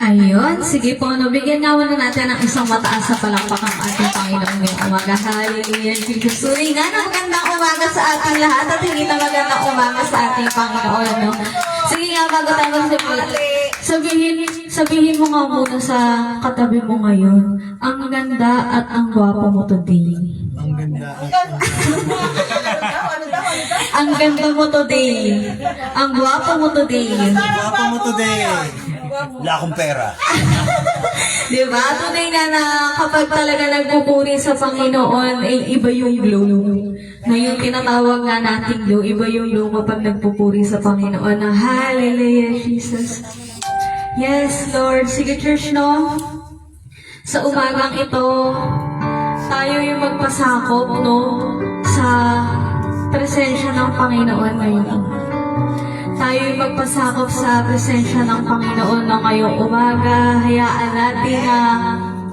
Ayun, sige po, no, bigyan naman na natin ng isang mataas sa palakpak ang ating Panginoon ngayong umaga. Hallelujah, Jesus. Suri nga na magandang umaga sa ating lahat at hindi na magandang umaga sa ating Panginoon. No? Sige nga, bago tayo sabihin mo nga muna sa katabi mo ngayon, ang ganda at ang gwapo mo today. Ang ganda. Ang ganda mo today. Ang gwapo mo today. Guwapo mo today. Wala akong pera. Diba? Tunay na kapag talaga nagpupuri sa Panginoon, eh, iba yung glow. Na yung tinatawag nga nating glow, iba yung glow kapag nagpupuri sa Panginoon. Na hallelujah, Jesus. Yes, Lord. Sige, church, no? Sa umagang ito, tayo yung magpasakop, no? Sa presensya ng Panginoon ngayon. Tayo yung magpasakop sa presensya ng Panginoon na ngayong umaga. Hayaan natin na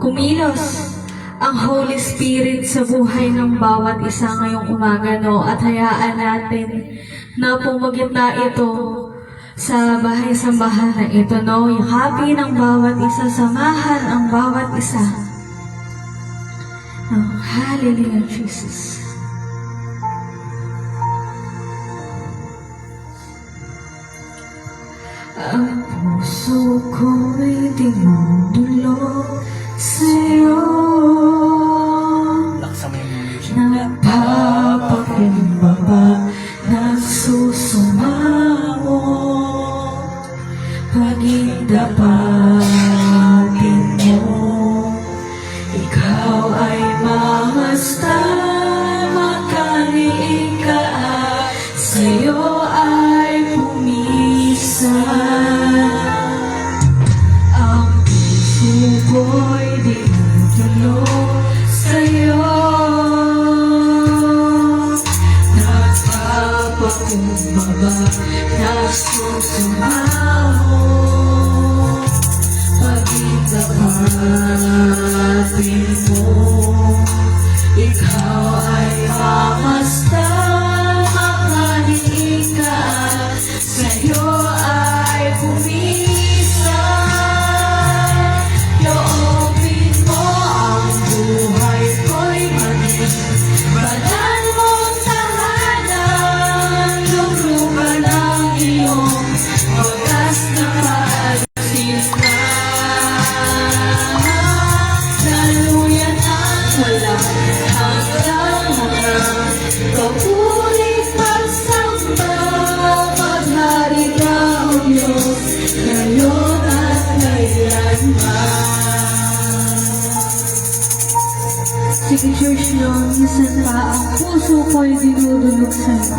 kumilos ang Holy Spirit sa buhay ng bawat isa ngayong umaga, no? At hayaan natin na pumagitna ito sa bahay-sambahan na ito, no? Yakapin ang bawat isa, samahan ang bawat isa. No? Hallelujah, Jesus. Ang puso ko'y dinudulog sa'yo. Laksa mo yung music. Nagpapakumbaba, nagsusumango. Pag-idapatin mo, ikaw ay mamastan, makaliig ka at sa'yo ay pumisan. Ang puso ko'y dinudulog sa'yo. Nagpapakumbaba, nagsusumaho. Pag-idapatin mo, ikaw ay mamastan, makaliig ka at sa'yo ay pumisan. Loobin mo ang buhay ko'y maging banal mong tahanan. Luglugan ang iyong wagas na pagsinta. Daluyan ang walang hanggang mga papuring pagsamba. Maghari ka, O Diyos, ngayon at kailanman. Sige, church, no, minsan pa ang puso ko'y dinudulog sa'yo.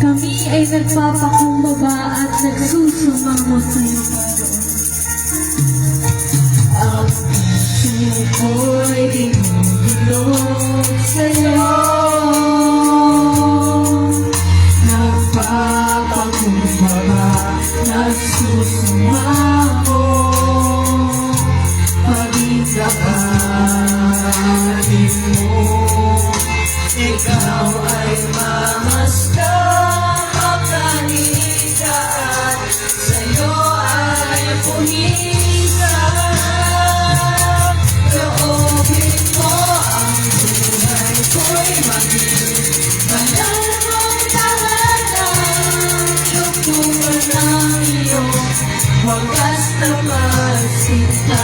Kami ay nagpapakumbaba at nagsusumamo sa'yo, Panginoon. Ang puso ko'y dinudulog sa'yo. Nagpapakumbaba, nagsusumamo. Pag-idapatin mo, ikaw ay mamasdan, makaliig ka at sa'yo ay pumisan. Loobin mo ang buhay ko'y maging banal mong tahanan. Luglugan ang iyong wagas na pagsinta.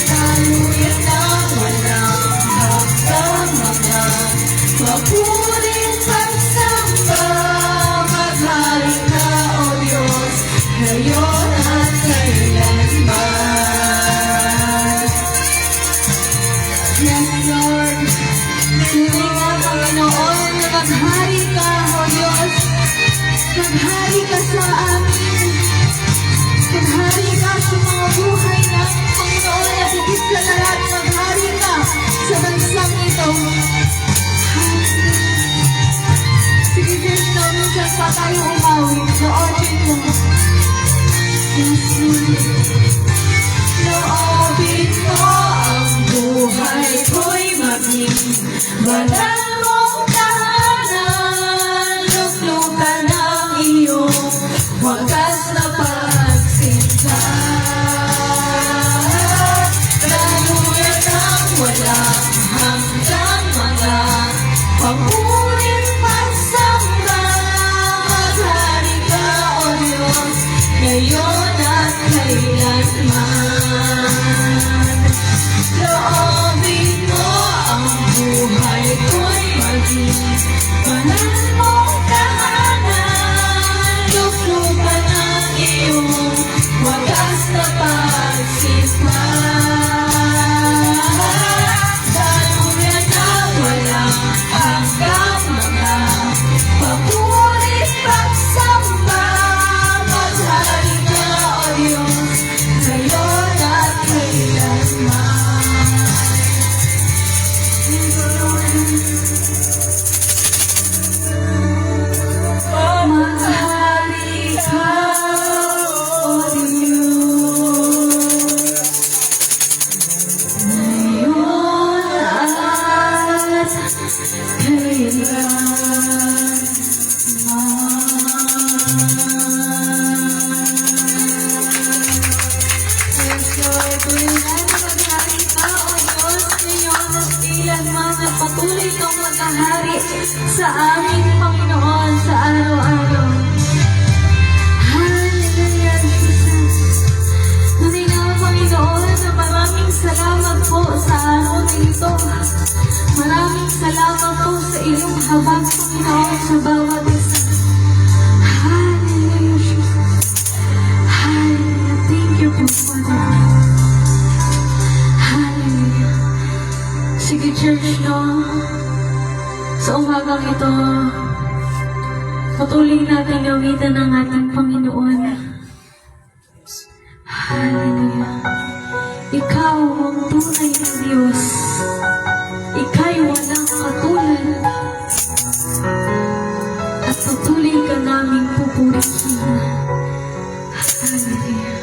Daluyan ang walang hanggang mga mapuring pagsamba. Maghari ka, O Diyos, ngayon at kailanman. Yes, Lord. Sili nga, Panginoon, na maghari ka, O Diyos. Maghari ka sa amin. Maghari ka sa mga buhay iyong wagas na pagsipan. Daluyan na walang hanggang mga papurit pagsamba. Maghari ka, O Diyos, ngayon at kailanman. Maghari ka, O Diyos, ngayon at patuloy kang maghahari sa aming Panginoon sa araw-araw. Hallelujah, Jesus. Tunay na Panginoon na maraming salamat po sa araw na ito. Maraming salamat po sa iyong habag, Panginoon, sa bawat isa. Hallelujah, Jesus. Hallelujah. Thank you po, Father. Hallelujah. Sige, church, no? Sa umagang ito, patuloy natin gawitan ng ating Panginoon. Hallelujah. Ikaw ang tunay na Diyos. Ika'y walang katulad. At patuloy ka naming pupurihin. Hallelujah.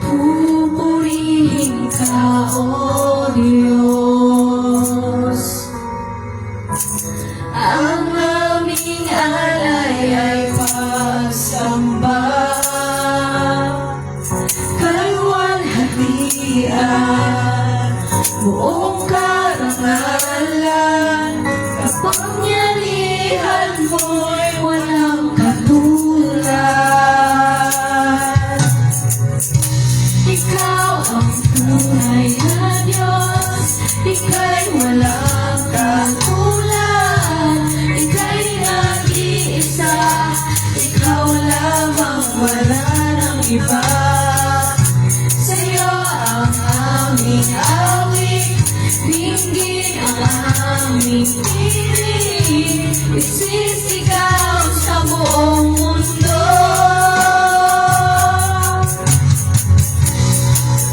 Pupurihin ka, O Diyos. Ang aming alay ay pagsamba. Kaluwalhatian, buong karangalan, kapangyarihan mo'y walang katulad. Ikaw ang tunay na Diyos, ika'y walang katulad, ika'y nag-iisa, ikaw lamang, wala nang iba. Sa'yo ang aming awit, dinggin ang aming tinig, isisigaw sa buong mundo.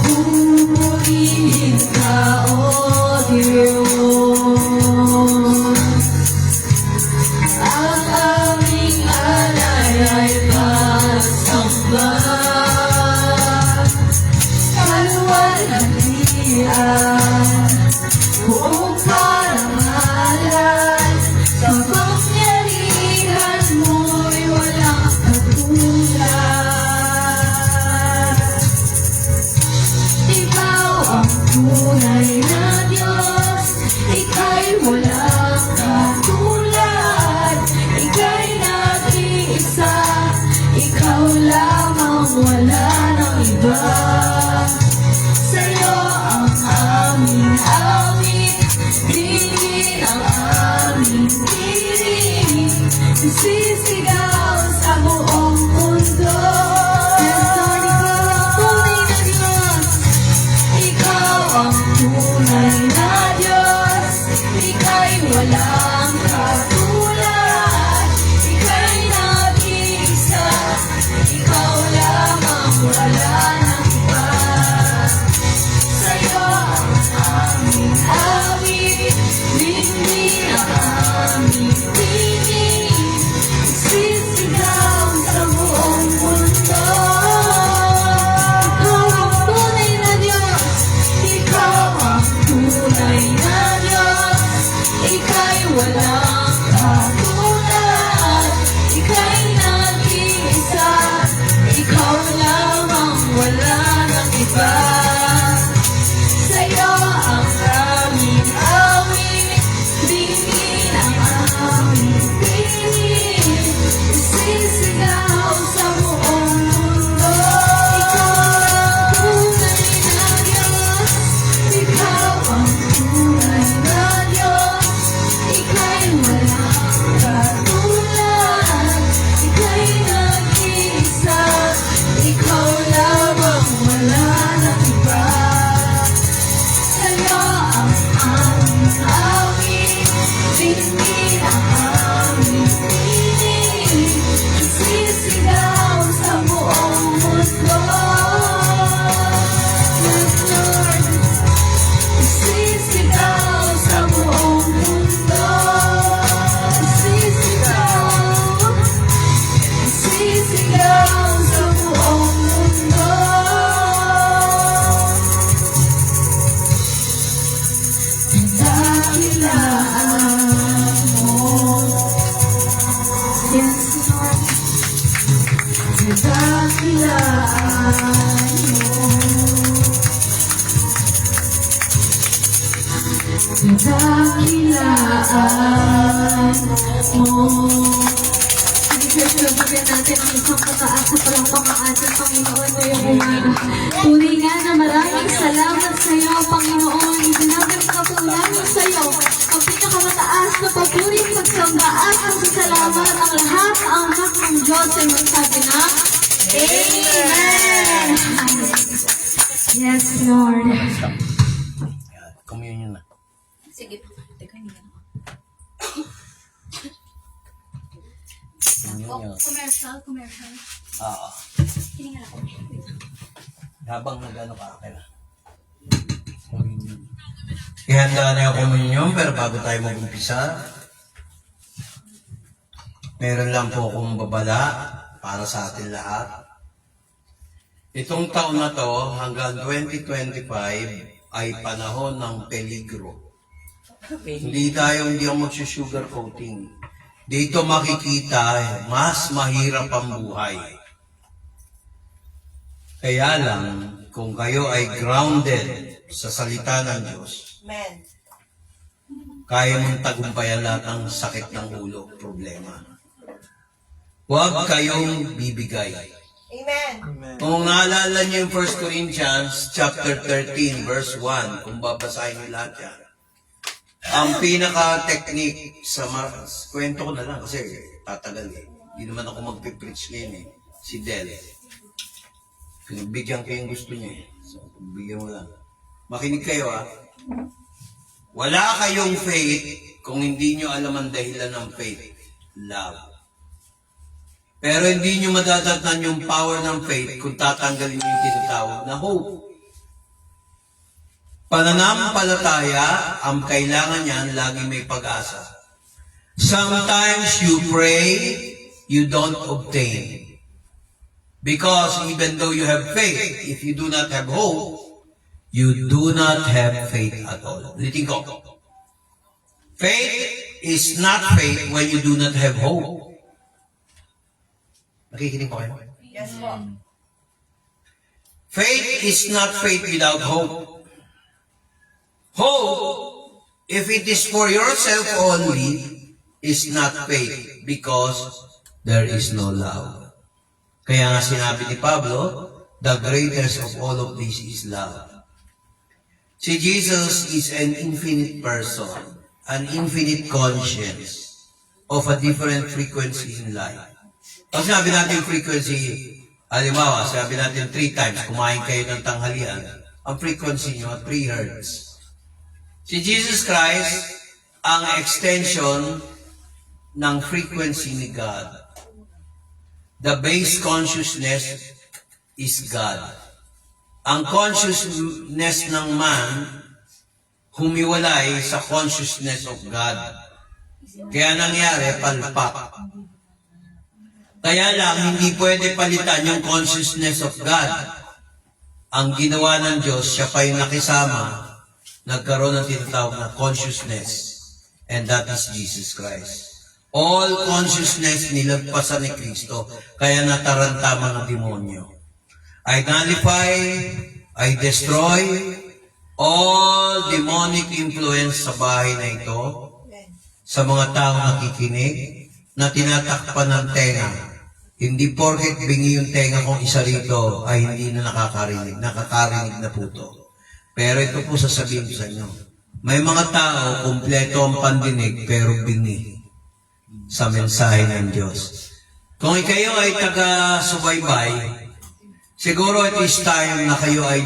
Pupurihin ka, O Diyos. Ang aming alay ay pagsamba. Kaluwalhatian, buong karangalan, kapangyarihan mo'y walang katulad. Ikaw ang tunay na Diyos, ika'y walang katulad, ika'y nag-iisa, ikaw lamang, wala nang iba. Sa'yo ang aming awit, dinggin ang aming tinig, isisigaw sa buong mundo. Yes, Lord, ikaw ang tunay na Diyos, ika'y walang katulad, ika'y nag-iisa, ikaw lamang, wala nang iba. Sa'yo ang aming awit, dinggin ang aming tinig, Dakilaan mo. Sige, bigyan natin ang isang kataas sa palakpakan ating Panginoon ngayong umaga. Tunay nga na maraming salamat sa iyo, Panginoon. Itinabot ka po namin sa iyo ang pinakamataas na papuri, pagsamba at pagsasalamat ang lahat ang anak ng Diyos ay magsabi na Amen! Yes, Lord. Communion na. Sige po. Teka, hindi na. Communion. Commercial. Oo. Hiningal ako. Habang nag-ano ka, okay na. Ihanda na yung communion, pero bago tayo mag-umpisa, meron lang po akong babala para sa atin lahat. Itong taon na to, hanggang 2025, ay panahon ng peligro. Hindi ako mag-sugar coating. Dito makikita, mas mahirap ang buhay. Kaya lang, kung kayo ay grounded sa salita ng Diyos, kaya mong tagumpayan lahat ng sakit ng ulo, problema. Huwag kayong bibigay. Amen. Kung naalala niyo yung 1 Corinthians chapter 13, verse 1, kung babasahin niyo lahat yan, ang pinaka-technique sa kwento ko na lang kasi tatagal eh. Hindi naman ako magpipreach ngayon eh. Si Del. Pinagbigyan ko yung gusto niya eh. So, bigyan mo lang. Makinig kayo ah. Wala kayong faith kung hindi nyo alam ang dahilan ng faith. Love. Pero hindi nyo madadatnan yung power ng faith kung tatanggalin nyo yung tinatawag na hope. Pananampalataya, ang kailangan niyan, lagi may pag-asa. Sometimes you pray, you don't obtain. Because even though you have faith, if you do not have hope, you do not have faith at all. Ulitin ko. Faith is not faith when you do not have hope. Nakikinig po kayo? Yes po. Faith is not faith without hope. Hope, if it is for yourself only, is not faith because there is no love. Kaya nga sinabi ni Pablo, the greatest of all of this is love. Si Jesus is an infinite person, an infinite conscience of a different frequency in life. Pag sinabi natin frequency, halimbawa, sabi natin 3 times, kumain kayo ng tanghalian, ang frequency nyo, 3 hertz. Si Jesus Christ, ang extension ng frequency ni God. The base consciousness is God. Ang consciousness ng man, humiwalay sa consciousness of God. Kaya nangyari, palpak. Kaya lang, hindi pwede palitan yung consciousness of God. Ang ginawa ng Diyos, siya pa yung nakisama, nagkaroon ng tinatawag na consciousness, and that is Jesus Christ. All consciousness nilagpasan ni Kristo, kaya nataranta mga demonyo. I nullify, I destroy all demonic influence sa bahay na ito, sa mga taong nakikinig, na tinatakpan ng tenga. Hindi porket bingi yung tenga kung isa rito ay hindi na nakakarinig na po ito. Pero ito po sasabihin ko sa inyo. May mga tao, kumpleto ang pandinig, pero bingi sa mensahe ng Diyos. Kung kayo ay taga-subaybay, siguro it is time na kayo ay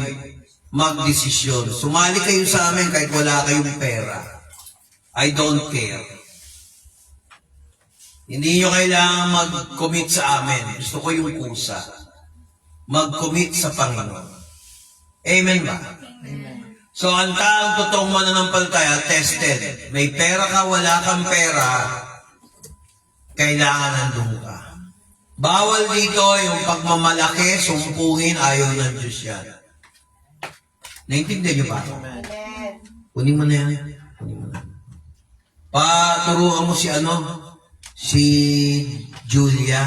magdesisyon. Sumali kayo sa amin kahit wala kayong pera. I don't care. Hindi nyo kailangan mag-commit sa amin. Gusto ko yung kusa. Mag-commit sa Panginoon. Amen ba? So, ang taong totoong mananampalataya, tested. May pera ka, wala kang pera, kailangan nandun ka. Bawal dito yung pagmamalaki, sumpungin, ayaw ng Diyos yan. Naintindihan niyo ba? Amen. Kunin mo na yan. Kunin mo na. Paturuan mo si si Julia,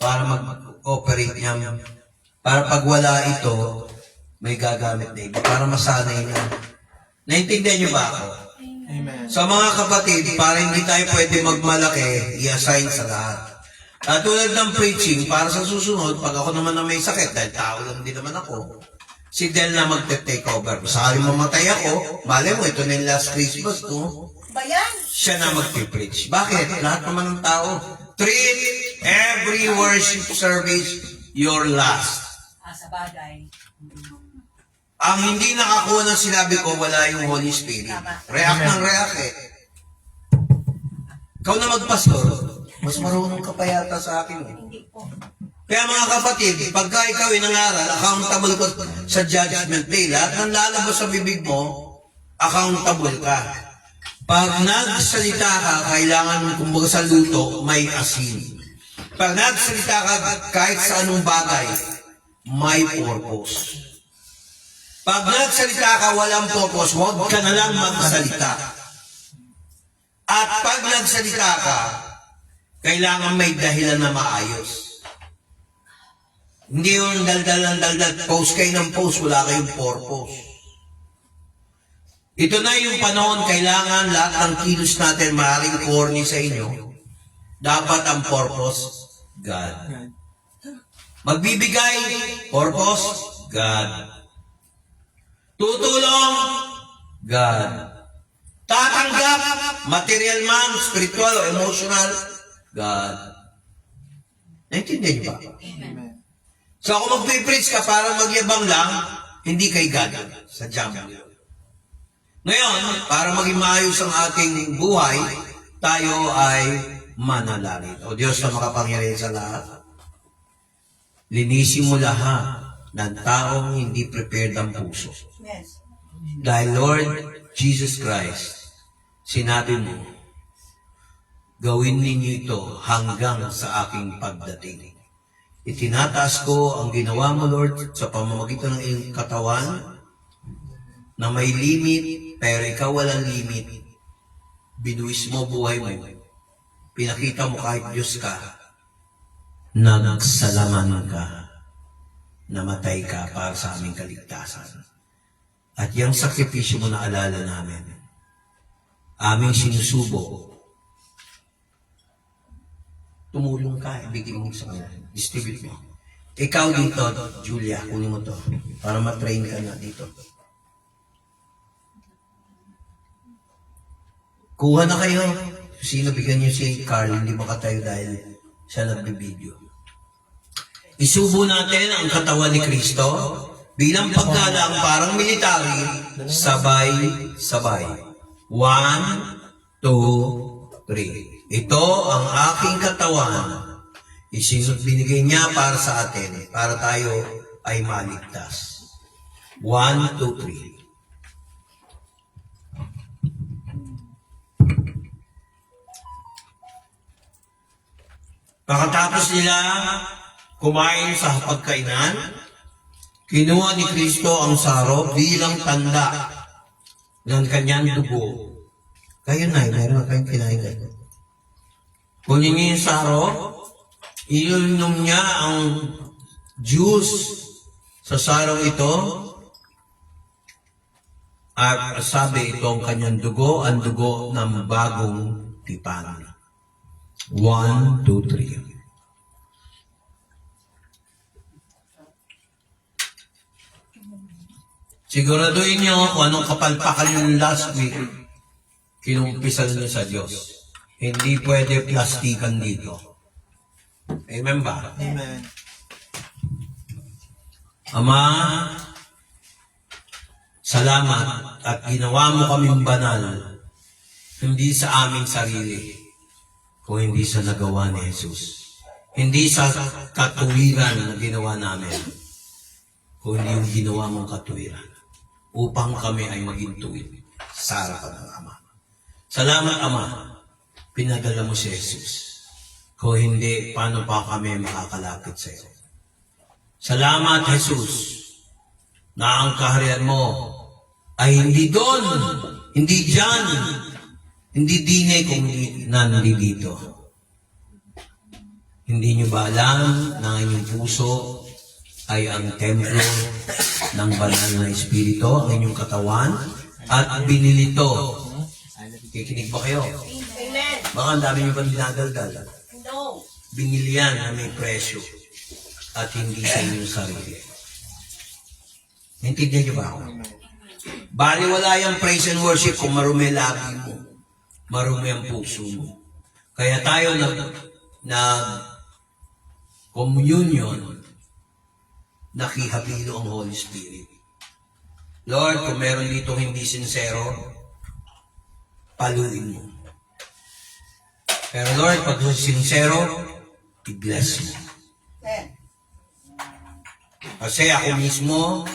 para operate niya. Para pag wala ito, may gagamit na iba. Para masanay na. Naintindihan niyo ba ako? Amen. Sa mga kapatid, para hindi tayo pwede magmalaki, i-assign sa lahat. At tulad ng preaching, para sa susunod, pag ako naman na may sakit, dahil tao lang din naman ako, si Del na magte-take over. Sakaling mamatay ako, malay mo, ito na yung last Christmas ko, siya na magpe-preach. Bakit? Lahat naman ng tao. Treat every worship service your last. Sa bagay. Ang hindi nakakuha ng sinabi ko, wala yung Holy Spirit. React ng react eh. Ikaw na magpastor, mas marunong ka pa yata sa akin. Eh. Kaya mga kapatid, pagka ikaw ay nangaral, accountable ka sa judgment day. Lahat ng lalabas sa bibig mo, accountable ka. Pag nagsalita ka, kailangan, kumbaga sa luto, may asin. Pag nagsalita ka, kahit sa anong bagay, may purpose. Pag nagsalita ka, walang purpose, huwag ka na lang magsalita. At pag nagsalita ka, kailangan may dahilan na maayos. Hindi yung daldal, post kayo ng post, wala kayong purpose. Ito na yung panahon, kailangan lahat ng kilos natin maaaring corny sa inyo. Dapat ang purpose, God. Magbibigay, purpose, God. Tutulong, God. Tatanggap, material man, spiritual o emotional, God. Naintindihan niyo ba? Amen. So ako magpipreach ka para magyabang lang, hindi kay God. Sa jam. Ngayon, para maging maayos ang ating buhay, tayo ay manalangin. O Diyos na makapangyarihan sa lahat, linisin mo lahat ng taong hindi prepared ang puso. Yes. Dahil Lord Jesus Christ, sinabi mo, gawin ninyo ito hanggang sa aking pagdating. Itinataas ko ang ginawa mo, Lord, sa pamamagitan ng iyong katawan, na may limit, pero ikaw walang limit. Binuwis mo buhay mo. Pinakita mo kahit Diyos ka, nagsalaman ka, namatay ka para sa aming kaligtasan. At yung sakripisyo mo na alala namin, aming sinusubok, tumulong ka, ibigay mo sa kanila, distribute mo. Ikaw dito, Julia, kunin mo to, para matrain ka na dito. Kuha na kayo. Sino bigyan niyo si Carl, hindi makatayo dahil siya nagbibideo. Isubo natin ang katawan ni Kristo bilang paggalang parang military, sabay-sabay. 1, 2, 3. Ito ang aking katawan. Binigay niya para sa atin, para tayo ay maligtas. 1, 2, 3. Pagkatapos nila kumain sa pagkainan, kinuha ni Kristo ang saro bilang tanda ng kanyang dugo. Kayo na, meron na kayong kinain kayo. Kunin niyo yung saro, inunom niya ang juice sa sarong ito, at sabi ito ang kanyang dugo, ang dugo ng bagong tipan. 1, 2, 3. Siguraduhin niyo kung anong kapalpakan yung last week, kinumpisan niyo sa Diyos. Hindi pwede plastikan dito. Amen ba? Amen. Ama, salamat at ginawa mo kaming banal, hindi sa aming sarili, kung hindi sa nagawa ni Jesus. Hindi sa katuwiran na ginawa namin, kung hindi yung ginawa mong katuwiran, upang kami ay maging tuwid sa harapan ng Ama. Salamat, Ama, pinadala mo si Jesus. Kung hindi, paano pa kami makakalapit sa iyo? Salamat, Jesus, na ang kaharian mo ay hindi doon, hindi dyan, hindi dine kung hindi dito. Hindi nyo ba alam na ang inyong puso ay ang templo ng banal na Espiritu, ang inyong katawan, at binili ito. Kikinig ba kayo? Baka ang dami nyo ba dinadaldal? Binili yan na may presyo at hindi sa inyong sarili. Naintindihan nyo ba ako? Bali wala yung praise and worship kung marumi labi mo. Marumi ang puso mo. Kaya tayo communion, nakihabilo ang Holy Spirit. Lord, kung meron dito hindi sincero, paluin mo. Pero Lord, pag sincero, i-bless mo. Kasi ako mismo,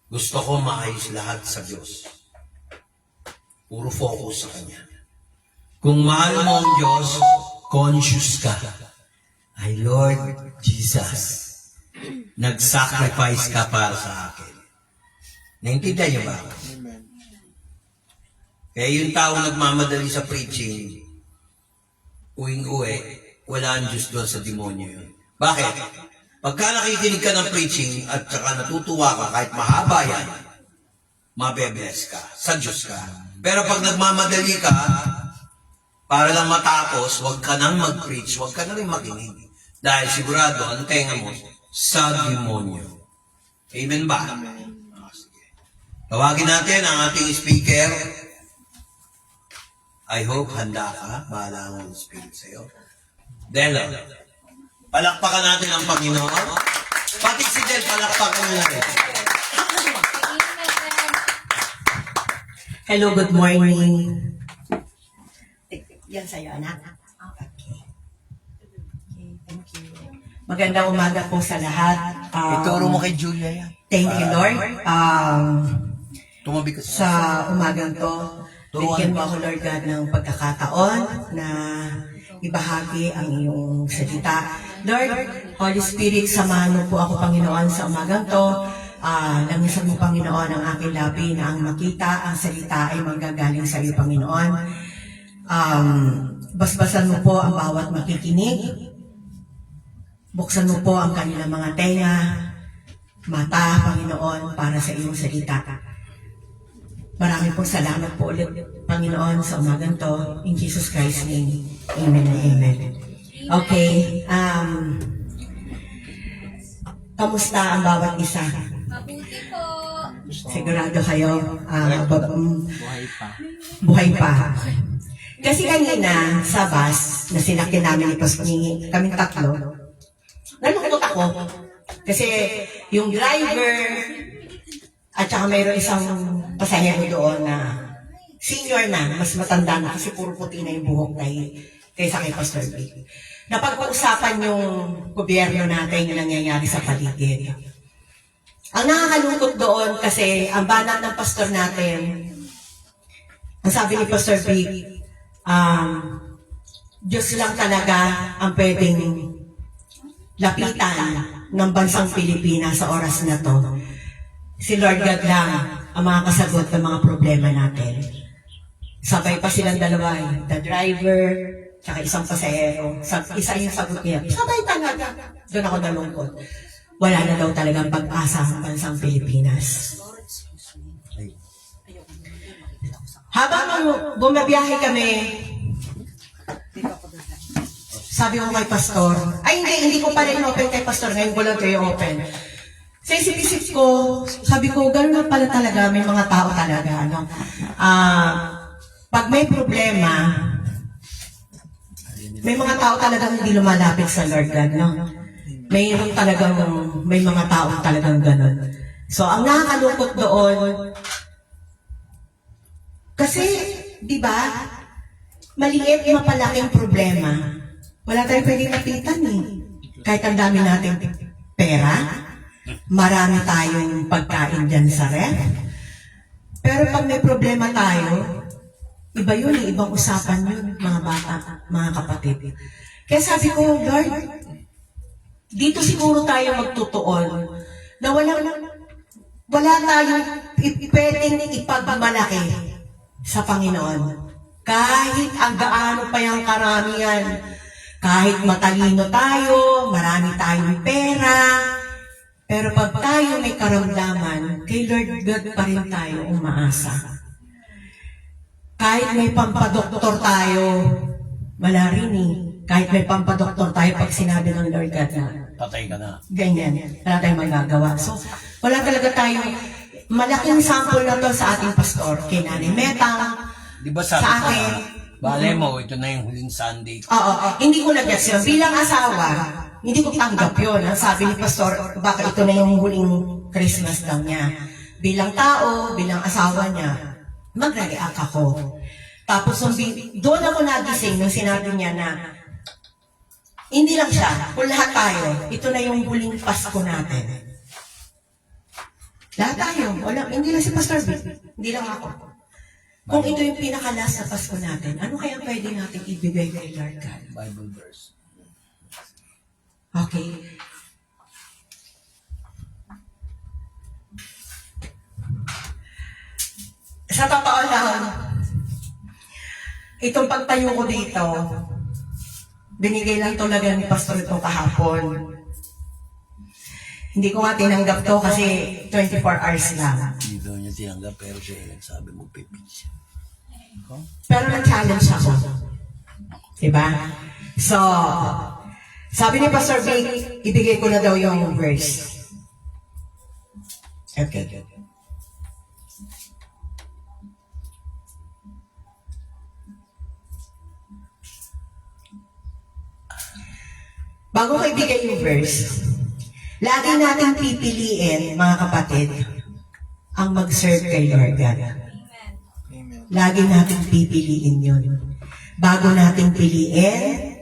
gusto ko maayos lahat sa Diyos. Puro focus sa Kanya. Kung mahal mo ang Diyos, conscious ka. Ay Lord Jesus, nag-sacrifice ka para sa akin. Naintindihan niyo ba? Kaya yung tao nagmamadali sa preaching, uwing-uwi, wala ang Diyos doon sa demonyo yun. Bakit? Pagka nakikinig ka ng preaching at saka natutuwa ka kahit mahaba yan, mabe-bless ka, sa Diyos ka. Pero pag nagmamadali ka, para lang matapos, huwag ka nang mag-preach, huwag ka na rin makinig. Dahil sigurado, ang tenga mo, sa demonyo. Amen ba? Sige. Tawagin natin ang ating speaker. I hope handa ka. Bahala ang Spirit sa'yo. Delo. Palakpakan natin ang Panginoon. Pati si Del, palakpakan mo natin. Hello, good morning. Yan sa'yo, anak. Okay. Thank you. Magandang umaga po sa lahat. Ituro mo kay Julia yan. Thank you, Lord. Tumabi ka Sa umagang to, bigyan mo ako, Lord God, ng pagkakataon na ibahagi ang iyong salita. Lord, Holy Spirit, samahan mo po ako, Panginoon, sa umagang to. Langisan mo, Panginoon, ang aking labi na ang makita, ang salita ay manggagaling sa iyo, Panginoon. Basbasan mo po ang bawat makikinig. Buksan mo po ang kanilang mga tenga, mata, Panginoon, para sa iyong salita. Marami pong salamat po ulit, Panginoon, sa umagang to. In Jesus Christ's name, amen and amen. Okay, kamusta ang bawat isa? Mabuti po. Sigurado kayo, buhay pa. Kasi kanina, sa bus, na sinakyan namin ito, kaming tatlo, nalungkot ako. Kasi yung driver, at saka mayroon isang pasahero doon na senior na, mas matanda na, kasi puro puti na yung buhok kaysa kay Pastor Vic. Napag-uusapan yung gobyerno natin yung nangyayari sa paligid. Ang nakakalungkot doon kasi ang banat ng pastor natin, ang sabi ni Pastor Vic, Diyos lang talaga ang pwedeng lapitan ng bansang Pilipinas sa oras na to. Si Lord God lang ang makakasagot ng mga problema natin. Sabay pa silang dalawa, the driver, tsaka isang pasahero. Isa yung sagot niya, sabay talaga. Doon ako nalungkot. Wala na daw talagang pag-asa sa bansang Pilipinas. Habang bumabiyahe kami, sabi ko kay Pastor, ay hindi ko pa rin open kay Pastor, ngayon ko lang ito yung open. Sa isip-isip ko, sabi ko, gano'n na pala talaga, may mga tao talaga, ano. Pag may problema, may mga tao talagang hindi lumalapit sa Lord God, no? May mga tao talagang gano'n. So, ang nakakalungkot doon, kasi, di ba, maliit, mapalaking problema. Wala tayong pwedeng napitan eh. Kahit ang dami natin pera, marami tayong pagkain dyan sa ref. Pero pag may problema tayo, iba yun eh, ibang usapan yun, mga bata, mga kapatid. Kaya sabi ko, Lord, dito siguro tayo magtutuon na wala tayong pwedeng ipagmalaki sa Panginoon. Kahit ang gaano pa yung karamihan, Kahit matalino tayo, marami tayong pera, pero pag tayo may karamdaman, kay Lord God pa rin tayo umaasa. Kahit may pampadoktor tayo, wala rin eh. Kahit may pampadoktor tayo, pag sinabi ng Lord God na, Patay ka na. ganyan, wala tayong magagawa. So, wala talaga tayong malaking sample na to sa ating pastor, kay Nanay Metang, Di ba sabi sa ko akin. na, bale mo, ito na yung huling Sunday. Oo, hindi ko nag-gets yun. Bilang asawa, hindi ko tanggap yun. Ang sabi ni Pastor, baka ito na yung huling Christmas daw niya. Bilang tao, bilang asawa niya, magre-react ako. Tapos, doon ako nagising nung sinabi niya na, hindi lang siya, kung lahat tayo, ito na yung huling Pasko natin. Lahat tayo, wala, hindi lang si Pastor Vic, hindi lang ako. Kung ito yung pinakalas na Pasko natin, ano kaya pwede natin ibigay kay Lord God? Bible verse. Okay. Sa totoo lang, itong pagtayo ko dito, binigay lang talaga ni Pastor ito kahapon. Hindi ko nga tinanggap to kasi 24 hours lang. Hindi daw niya tinanggap, pero siya yung nagsabi mo, pipis. Pero nag-challenge ako. Diba? So, sabi ni Pastor Vic, ibigay ko na daw yung verse. Okay. Bago ko ibigay yung verse, lagi natin pipiliin, mga kapatid, ang mag-serve kay Lord God. Lagi natin pipiliin yun. Bago natin piliin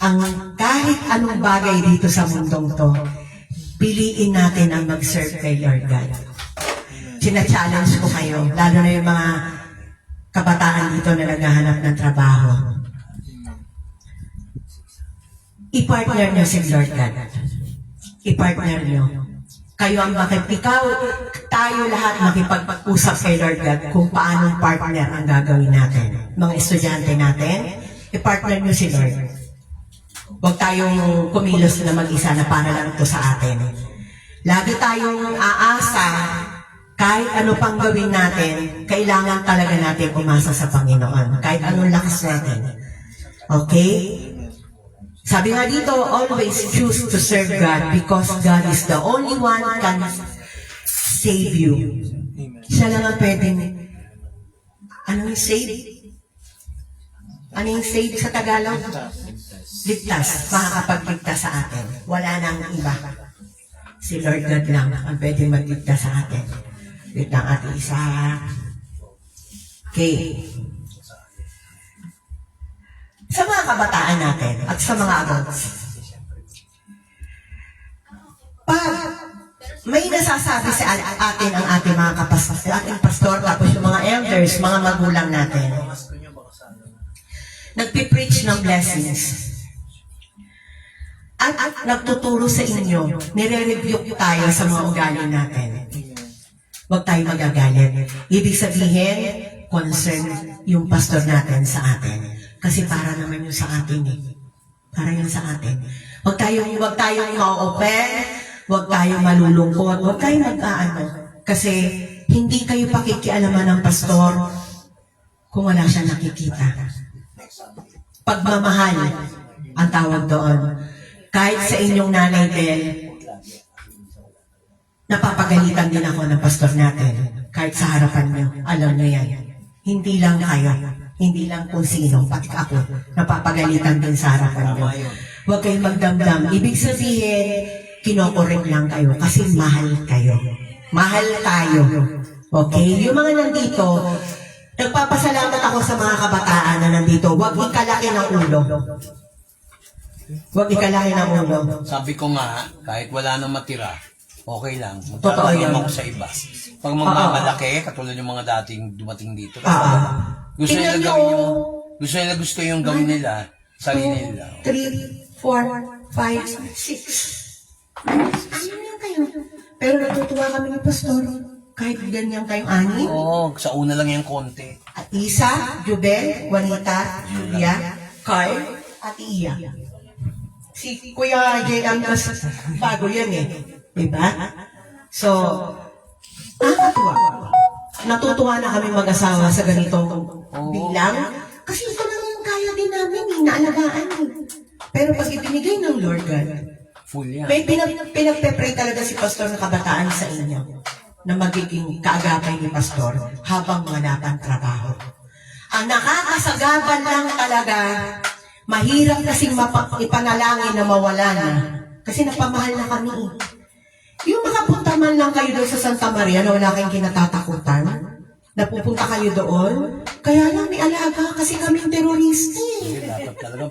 ang kahit anong bagay dito sa mundong to, piliin natin ang mag-serve kay Lord God. Sina-challenge ko kayo, lalo na yung mga kabataan dito na naghahanap ng trabaho. I-partner nyo si Lord God. I-partner nyo. Kayo ang ikaw, tayo lahat makipag-usap kay Lord God kung paanong partner ang gagawin natin. Mga estudyante natin, i-partner nyo si Lord. Huwag tayong kumilos na mag-isa na para lang ito sa atin. Lagi tayong aasa, kahit ano pang gawin natin, kailangan talaga natin umasa sa Panginoon. Kahit anong lakas natin. Okay? Sabi nga dito, always choose to serve God because God is the only one can save you. Siya lang ang pwedeng, anong save? Anong save sa Tagalog? Ligtas, makakapagligtas sa atin. Wala nang iba. Si Lord God lang ang pwedeng magligtas sa atin. Wait lang, Ate Isa. Okay. Sa mga kabataan natin at sa mga adults, pag may nasasabi sa atin ang ating mga ating pastor, tapos yung mga elders, mga magulang natin, nagpipreach ng blessings, at nagtuturo sa inyo, nire-review tayo sa mga ugali natin. Huwag tayo magagalit. Ibig sabihin, concern yung pastor natin sa atin. Kasi para naman yun sa atin eh. Para yun sa atin. Huwag tayong ma-open, huwag tayong malulungkot, huwag tayong mag-aano. Kasi hindi kayo pakikialaman ng pastor kung wala siya nakikita. Pagmamahal ang tawag doon. Kahit sa inyong nanay Del, napapagalitan din ako ng pastor natin. Kahit sa harapan niyo, alam niyo yan. Hindi lang kayo. Hindi lang kung sino, pati ako, napapagalitan din sa harapan niyo. Huwag kayong magdamdam. Ibig sabihin, kinokorek lang kayo kasi mahal kayo. Mahal tayo. Okay? Yung mga nandito, nagpapasalamat ako sa mga kabataan na nandito. Huwag ikalaki ng ulo. Huwag ikalaki ng ulo. Sabi ko nga, kahit wala nang matira, okay lang. Totoo yan. Magtatanong ako sa iba. Pag magmamalaki, katulad yung mga dating dumating dito. Gusto nila gawin gusto yung gawin nila, sarili nila. 3, 4, 5, 6. Ano yan kayo? Pero natutuwa kami ni Pastor. Kahit ganyan kayong ani. Oo, sa una lang yung konti. At Isa, Jubel, Juanita, Julia, Carl, Ate Iya. Si Kuya JM, mas bago yan eh. Diba? So, nakakatuwa. Natutuwa na kami mag-asawa sa ganitong bilang. Kasi ito lang yung kaya din namin, inaalagaan eh. Pero pag ibinigay ng Lord God, Full yan. may pinagpe-pray talaga si Pastor na kabataan sa inyo na magiging kaagapay ni Pastor habang wala pang trabaho. Ang nakakasagaban lang talaga, mahirap kasing ipanalangin na mawala na. Kasi napamahal na kami. Yung makapunta man lang kayo doon sa Santa Maria na wala kayong kinatatakutan, napupunta kayo doon, kaya lang may alaga kasi kaming terorista eh. Dapat talaga.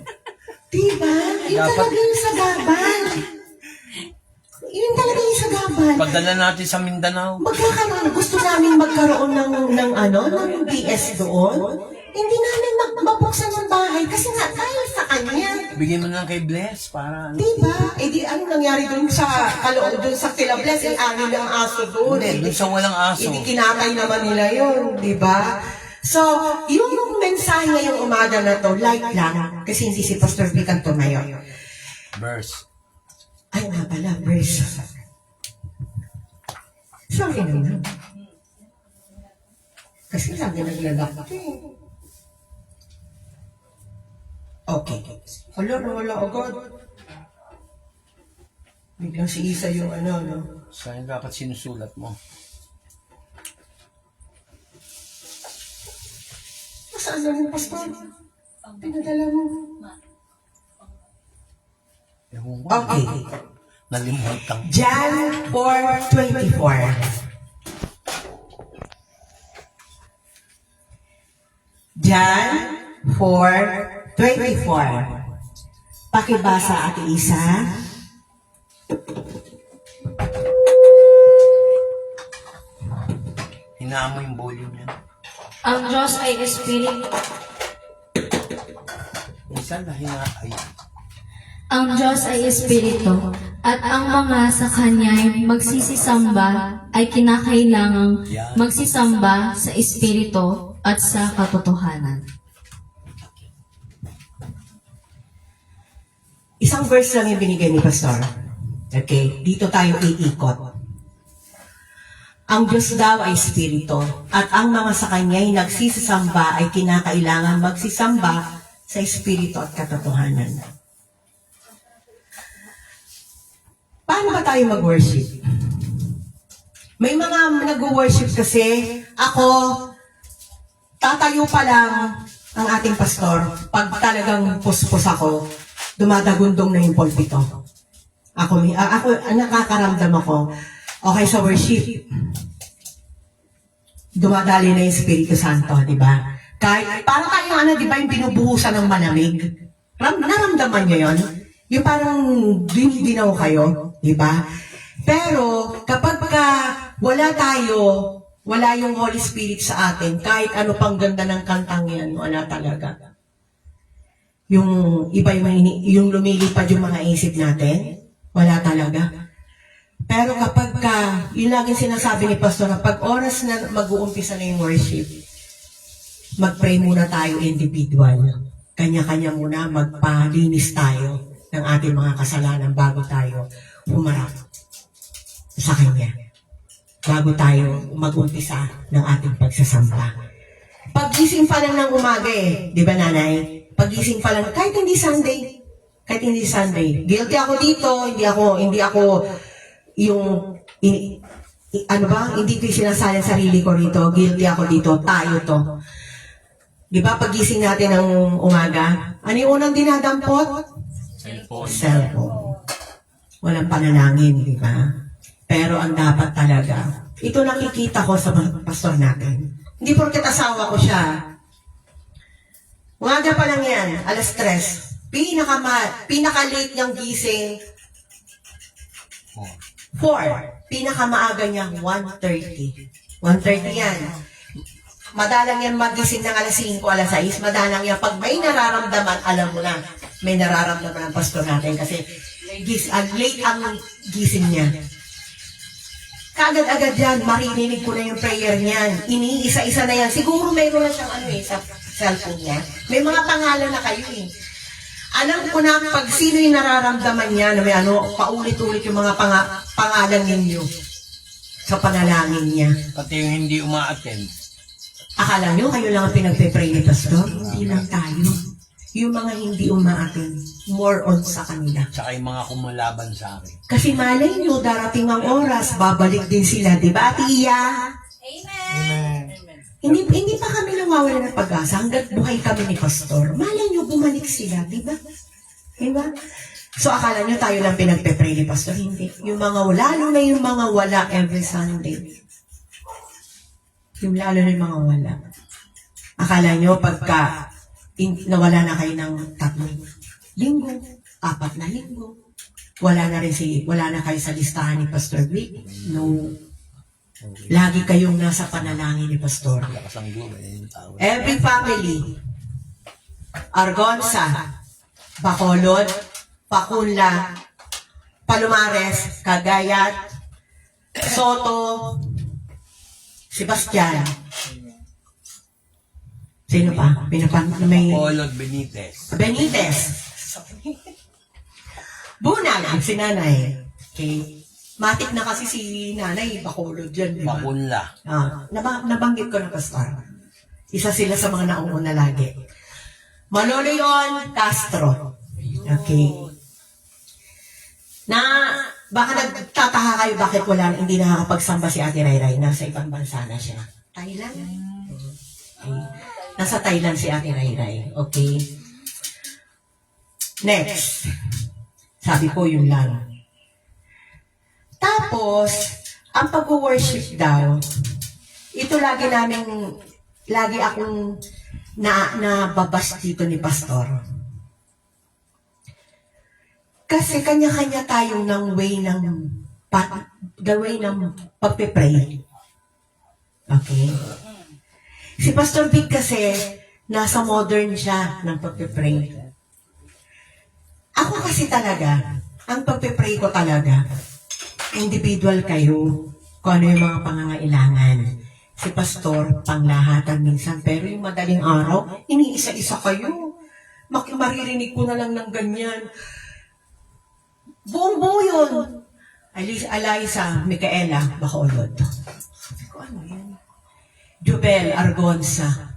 Diba? Yun talaga yung sagaban. Yun talaga yung sagaban. Pagdala natin sa Mindanao. Gusto namin magkaroon ng BS doon. Hindi namin mabuksan ng bahay kasi nga dahil sa kanya. Bigyan mo na lang kay Bless para ano. Diba? Eh di ano nangyari doon sa kaloob doon sa Kila Bless, eh ano ng aso doon. Hindi, doon sa walang aso. Hindi kinatay naman nila yun, diba? So, yung mensahe ngayong umaga na to, light lang, kasi hindi si Pastor Vican tumayo. Verse. Ay nga pala, verse. Sorry naman. Kasi lagi naglalak eh. Okay. Wala agad. Biglang si Isa yung no? Saan dapat sinusulat mo? Saan na yung pastor? Pinadala mo. Ewan ko. Okay. Nalimutan. John 4:24. John 4:24. Pakibasa, Ate Isa. Hinaan mo yung volume niya. Ang Diyos ay Espiritu. Isa na ay. Ang Diyos ay Espiritu, at ang mga sa Kanya'y magsisisamba ay kinakailangang magsisamba sa Espiritu at sa katotohanan. Isang verse lang yung binigay ni Pastor. Okay, dito tayo iikot. Ang Diyos daw ay Espiritu, at ang mga sa Kanya'y nagsisisamba ay kinakailangan magsisamba sa Espiritu at katotohanan. Paano ba tayo mag-worship? May mga nag-worship kasi, ako, tatayo pa lang ang ating pastor. Pag talagang puspos ako, dumadagundong na yung pulpito. Ako nakakaramdam ako, okay sa worship. Dumadali na yung Espiritu Santo, di ba? Kahit, parang tayo di ba yung binubuhusan ng malamig? Naramdaman niyo yun? Yung parang dinidinaw kayo, di ba? Pero kapag wala tayo, wala yung Holy Spirit sa atin, kahit ano pang ganda ng kantang yan, wala talaga. Yung iba yung lumilipad yung mga isip natin, wala talaga. Pero kapag yun laging sinasabi ni Pastor, pag oras na mag-uumpisa na yung worship, mag-pray muna tayo individual. Kanya-kanya muna, magpalinis tayo ng ating mga kasalanan bago tayo humarap sa Kanya. Bago tayo mag-umpisa ng ating pagsasamba. Pag-gising pa lang ng umaga di ba nanay? Pag-gising pa lang, kahit hindi Sunday, guilty ako dito, hindi ako yung, hindi ko sinasali sarili ko rito, guilty ako dito, tayo to. Di ba, pag-gising natin ng umaga, ano yung unang dinadampot? Cellphone. Walang panalangin, di ba? Pero ang dapat talaga, ito nakikita ko sa pastor natin. Hindi porket asawa ko siya. Umaga pa lang yan, 3:00. Pinaka-late niyang gising, 4. Pinakamaaga niya, 1:30. 1:30 yan. Madalang yan magising ng 5, 6. Madalang yan. Pag may nararamdaman, alam mo na, may nararamdaman ang pastor natin kasi late ang gising niya. Kaagad-agad yan, maririnig ko na yung prayer niyan. Iniisa-isa na yan. Siguro mayroon na siyang sa cellphone niya. May mga pangalan na kayo Alam ko na pag sino yung nararamdaman niya na may paulit-ulit yung mga pangalan ninyo sa panalangin niya. Pati yung hindi umaattend. Akala nyo kayo lang ang pinagpe-pray ni Pastor? Hindi lang tayo. Yung mga hindi umaatin, more on sa kanila. Tsaka yung mga kumalaban sa akin. Kasi malay nyo, darating ang oras, babalik din sila, di ba, Ate Iya? Hindi pa kami nawawala ng pag-asa hanggat buhay kami ni Pastor. Malay nyo, bumalik sila, di ba? Di ba? So, akala nyo tayo lang pinagpe-pray ni Pastor? Hindi. Yung mga, lalo na yung mga wala every Sunday. Yung lalo na yung mga wala. Akala nyo, pagka nawala na kayo ng 3 linggo, 4 na linggo, wala na kayo sa listahan ni Pastor Vic? No. Lagi kayong nasa panalangin ni Pastor. Every family, Argonza, Bacolod, Pakunla, Palomares, Cagayat, Soto, Sebastian. Sino pa? May Bacolod Benitez. Benitez. Bunag, si nanay. Okay. Matik na kasi si nanay, Bacolod yan, di ba? Makunla. Nabanggit ko na, Pastor. Isa sila sa mga nauuna lagi. Manolayon Castro. Okay. Baka nagtataka kayo bakit hindi nakakapagsamba si Ate Rayray. Nasa ibang bansa na siya. Thailand? Okay. Nasa Thailand si Ate Rayray. Okay. Next. Sabi ko yun lang. Tapos, ang pag-worship daw, ito lagi akong nababas dito ni Pastor. Kasi kanya-kanya tayong ng way ng pagpe-pray. Okay? Si Pastor Vic kasi, nasa modern siya ng pagpe-pray. Ako kasi talaga, ang pagpe-pray ko talaga, individual kayo, kung ano yung mga pangangailangan. Si Pastor, panglahatan minsan, pero yung madaling araw, iniisa-isa kayo. Maririnig ko na lang ng ganyan. Buong-buo yun. Eliza, Micaela, Bacolod. Sabi ko, ano yan? Jubel, Argonza.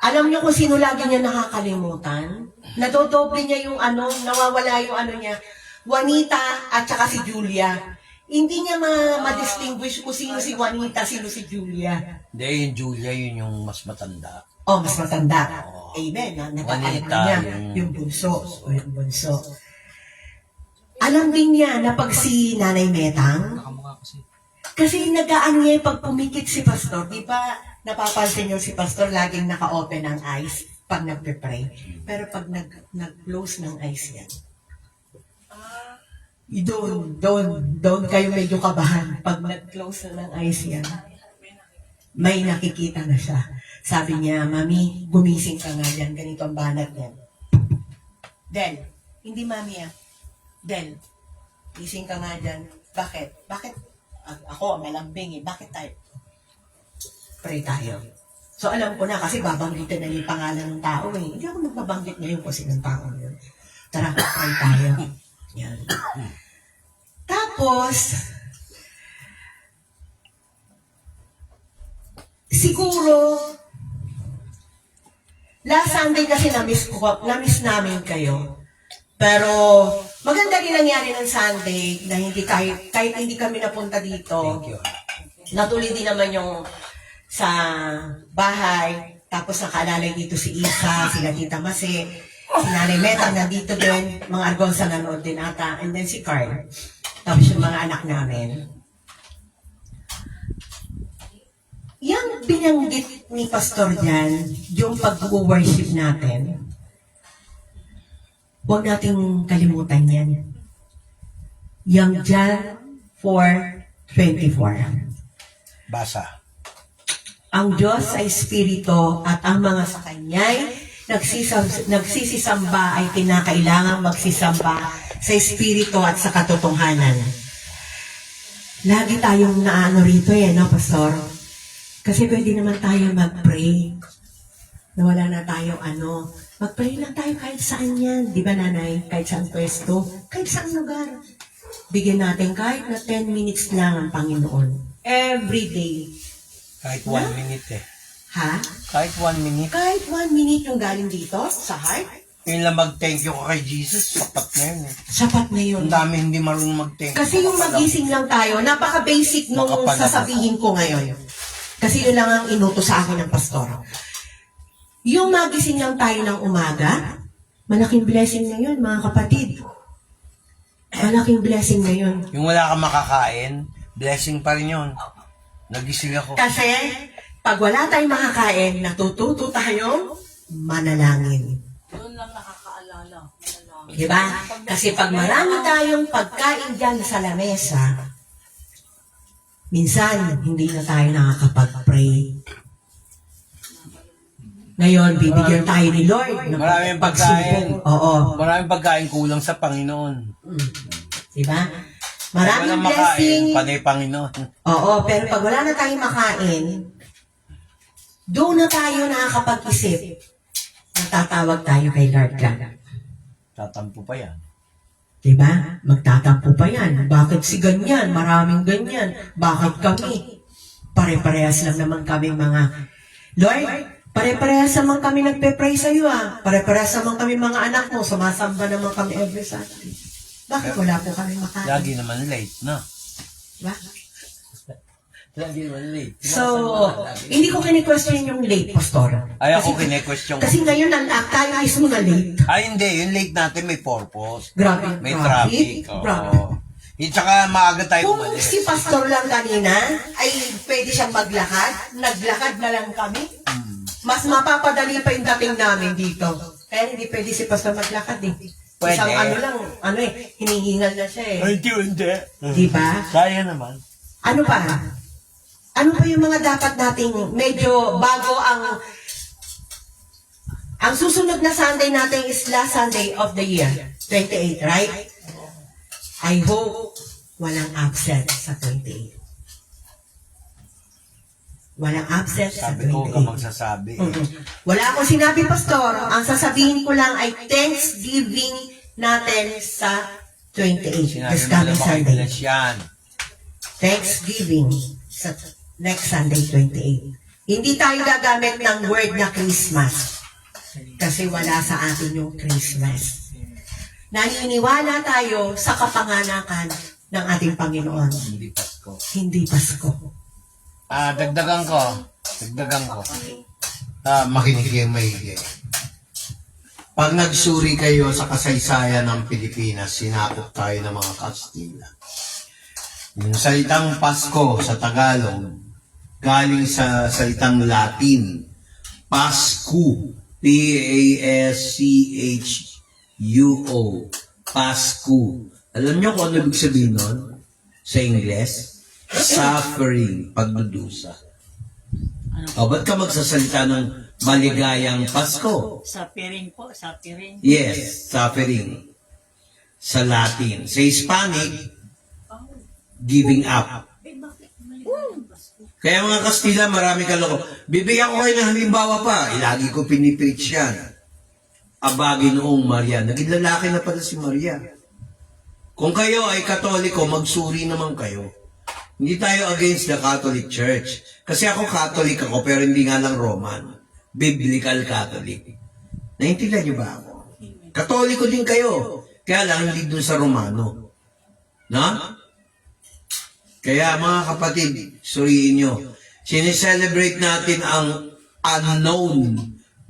Alam niyo kung sino lagi niya nakakalimutan? Nadodoble niya yung nawawala yung niya. Juanita at saka si Julia. Hindi niya ma-distinguish kung sino si Juanita, sino si Julia. Hindi, yung Julia, yun yung mas matanda. Oh, mas matanda. Amen. Natatalit Juanita, niya yung bunso. O yung bunso. Alam din niya na pag si Nanay Metang, kasi nag-aano niya pag pumikit si Pastor, di ba napapansin niyo si Pastor laging naka-open ang eyes pag nagpe-pray. Pero pag nag-close ng eyes yan, doon kayo medyo kabahan. Pag nag-close na ng eyes yan, may nakikita na siya. Sabi niya, Mami, gumising ka nga yan, ganito ang banat yan. Del, hindi Mami Del, gising ka nga dyan. Bakit? Ako, malambing Bakit tayo? Pray tayo. So alam ko na kasi babanggitin na yung pangalan ng tao Hindi ako magbabanggit ngayon kung sinong tao yun. Tara, pray tayo. Yan. Tapos, siguro, last Sunday kasi na-miss namin kayo. Pero, maganda din nangyari ng Sunday na kahit hindi kami napunta dito. Thank you. Natuloy din naman yung sa bahay. Tapos nakaalalay dito si Isa, sila Tita Masi, si Nanay Metang nandito din, mga Argonza nanood din ata, and then si Carl. Tapos yung mga anak namin. Yang binanggit ni Pastor dyan, yung pag-worship natin, huwag nating kalimutan yan. Yang John 4:24. Basa. Ang Diyos ay Espiritu at ang mga sa Kanya'y nagsisisamba ay kinakailangang magsisamba sa Espiritu at sa katotohanan. Lagi tayong naano rito no, Pastor? Kasi pwede naman tayo mag-pray na wala na tayong Mag-pray lang tayo kahit saan yan. Di ba, nanay? Kahit saan pwesto. Kahit saan lugar. Bigyan natin kahit na 10 minutes lang ang Panginoon. Every day. Kahit 1 minute eh. Ha? Kahit 1 minute. Kahit 1 minute yung galing dito, sa heart, Yun lang mag-thank you ka kay Jesus, sapat na yun eh. sapat na yun. Ang dami hindi marunong mag-thank you. Kasi yung magising lang tayo, napaka-basic nung Makapal- sasabihin ko ngayon. Kasi yun lang ang inuto sa akin ng pastor. Yung magising lang tayo ng umaga, malaking blessing na yun, mga kapatid. Malaking blessing na yun. Yung wala kang makakain, blessing pa rin yun. Nagising ako. Kasi, pag wala tayong makakain, natututo tayong manalangin. Diba? Kasi pag marami tayong pagkain dyan sa lamesa, minsan, hindi na tayo nakakapag-pray. Ngayon, bibigyan tayo ni Lord ng Maraming pagsubok. pagkain. Oo. Maraming pagkain kulang sa Panginoon. Diba? Pag Maraming walang blessing. makain, panay Panginoon. Oo, pero pag wala na tayong makain, doon na tayo nakakapag-isip. Natatawag tayo kay Lord God. Tatampo pa yan. Diba? Magtatampo pa yan. Bakit si ganyan? Maraming ganyan. Bakit kami? Pare-parehas lang naman kami mga... Lord, pare-parehas naman kami nagpe-pray sa iyo Pare-parehas naman kami mga anak mo. Sumasamba naman kami every Sunday. Bakit wala po kami makain? Lagi naman late, no? Diba? Lagi naman late. So, hindi ko kini-question yung late, Pastor. Ay, ako kine-question ko. Kasi ngayon, tayo mismo na late. Ay, hindi. Yung late natin may purpose. Grabe. May traffic. Grabe. Oo. At saka maaga tayo Kung umalis. si Pastor lang kanina, ay pwede siyang maglakad, naglakad na lang kami, mas mapapadali pa yung dating namin dito. Kaya hindi pwede si Pastor maglakad eh. Pwede. Isang hinihingal na siya eh. Ay, hindi. Di ba? Kaya naman. Ano pa? Ano pa yung mga dapat nating medyo bago ang susunod na Sunday natin is last Sunday of the year, 28, right? I hope walang absent sa 28. Walang absent sa Sabi ko ka 28. magsasabi. Wala akong sinabi, Pastor. Ang sasabihin ko lang ay Thanksgiving natin sa 28. Sinabi This mo coming na Sunday. makibless yan. Thanksgiving sa next Sunday, 28. Hindi tayo gagamit ng word na Christmas. Kasi wala sa atin yung Christmas. Naniniwala tayo sa kapanganakan ng ating Panginoon. Hindi Pasko. Hindi Pasko. Dagdagan ko. Makinig kayo maigi. Pag nagsuri kayo sa kasaysayan ng Pilipinas, sinakop tayo ng mga Kastila. Yung salitang Pasko sa Tagalog, galing sa salitang Latin, Pascu, P-A-S-C-H-U-O, Pascu. Alam niyo kung ano ibig sabihin nun? Sa Ingles? Suffering, pagdudusa. O, ba't ka magsasalita ng maligayang Pasko? Suffering po, suffering. Yes, suffering. Sa Latin. Sa Hispanic, giving up. Kaya mga Kastila, marami kaloko. Bibigyan ko kayo ng halimbawa pa. Lagi ko pinipreach yan. Abagi noong Maria. Naging lalaki na pala si Maria. Kung kayo ay Katoliko, magsuri naman kayo. Hindi tayo against the Catholic Church. Kasi ako Catholic ako, pero hindi nga lang Roman. Biblical Catholic. Naintindihan niyo ba ako? Katoliko din kayo. Kaya lang hindi dun sa Romano. Na? Kaya mga kapatid, suriin nyo. Sineselebrate natin ang unknown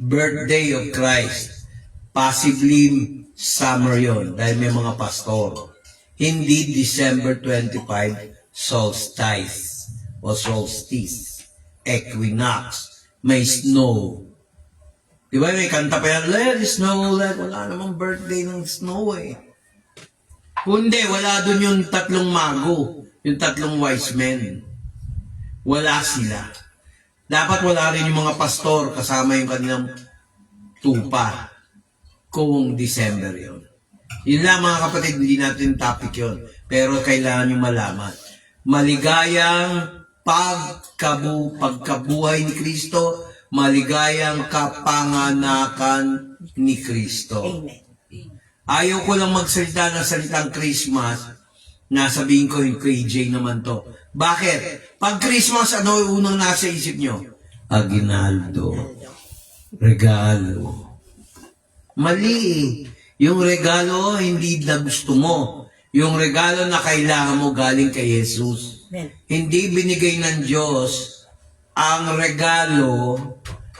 birthday of Christ. Possibly summer yon dahil may mga pastor. Hindi December 25 solstice o solstice, equinox, may snow. Di ba may kanta pa yan, let it snow, wala namang birthday ng snow eh. Kundi, wala dun yung tatlong mago, yung tatlong wise men. Wala sila. Dapat wala rin yung mga pastor kasama yung kanilang tupa kung December yon. Yun lang mga kapatid, hindi natin topic yon. Pero kailangan nyo malaman. Maligayang pagkabuhay ni Kristo, maligayang kapanganakan ni Kristo. Amen. Ayaw ko lang magsalita ng salitang Christmas na sabihin ko yung KJ naman to. Bakit? Pag Christmas, ano yung unang nasa isip nyo? Aguinaldo. Regalo. Mali eh. Yung regalo, hindi na gusto mo. Yung regalo na kailangan mo galing kay Jesus. Amen. Hindi binigay ng Diyos ang regalo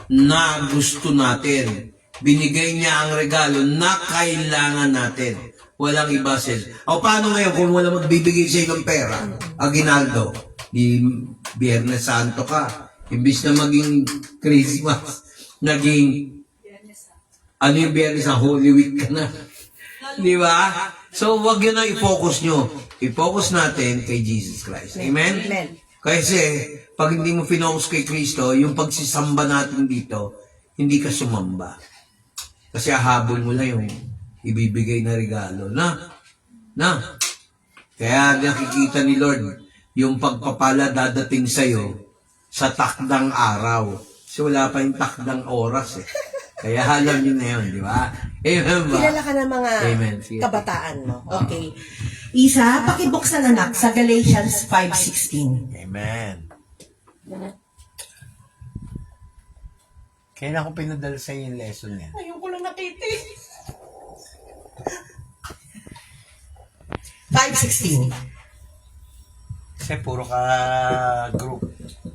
na gusto natin. Binigay niya ang regalo na kailangan natin. Walang iba sis. O paano ngayon kung wala magbibigay sa'yo ng pera? Aguinaldo, di Biyernes Santo ka. Imbis na maging Christmas, naging ano yung Biyernes sa Holy Week ka na. Di ba? So, wag yun na i-focus nyo. I-focus natin kay Jesus Christ. Amen? Amen. Kasi, pag hindi mo finocus kay Kristo, yung pagsisamba natin dito, hindi ka sumamba. Kasi ahabol mo lang yung ibibigay na regalo. Na. Kaya nakikita ni Lord, yung pagpapala dadating sa'yo sa takdang araw. Kasi wala pa yung takdang oras eh. Kaya alam nyo na yun, di ba? Amen ba? Kilala ka ng mga Amen. Sige. kabataan mo. Okay. Isa, pakibuksan anak sa Galatians 5:16. Amen. Kailan ko pinadala sa yung lesson niya? Ayun ko lang nakiti. 5:16. Kasi puro ka group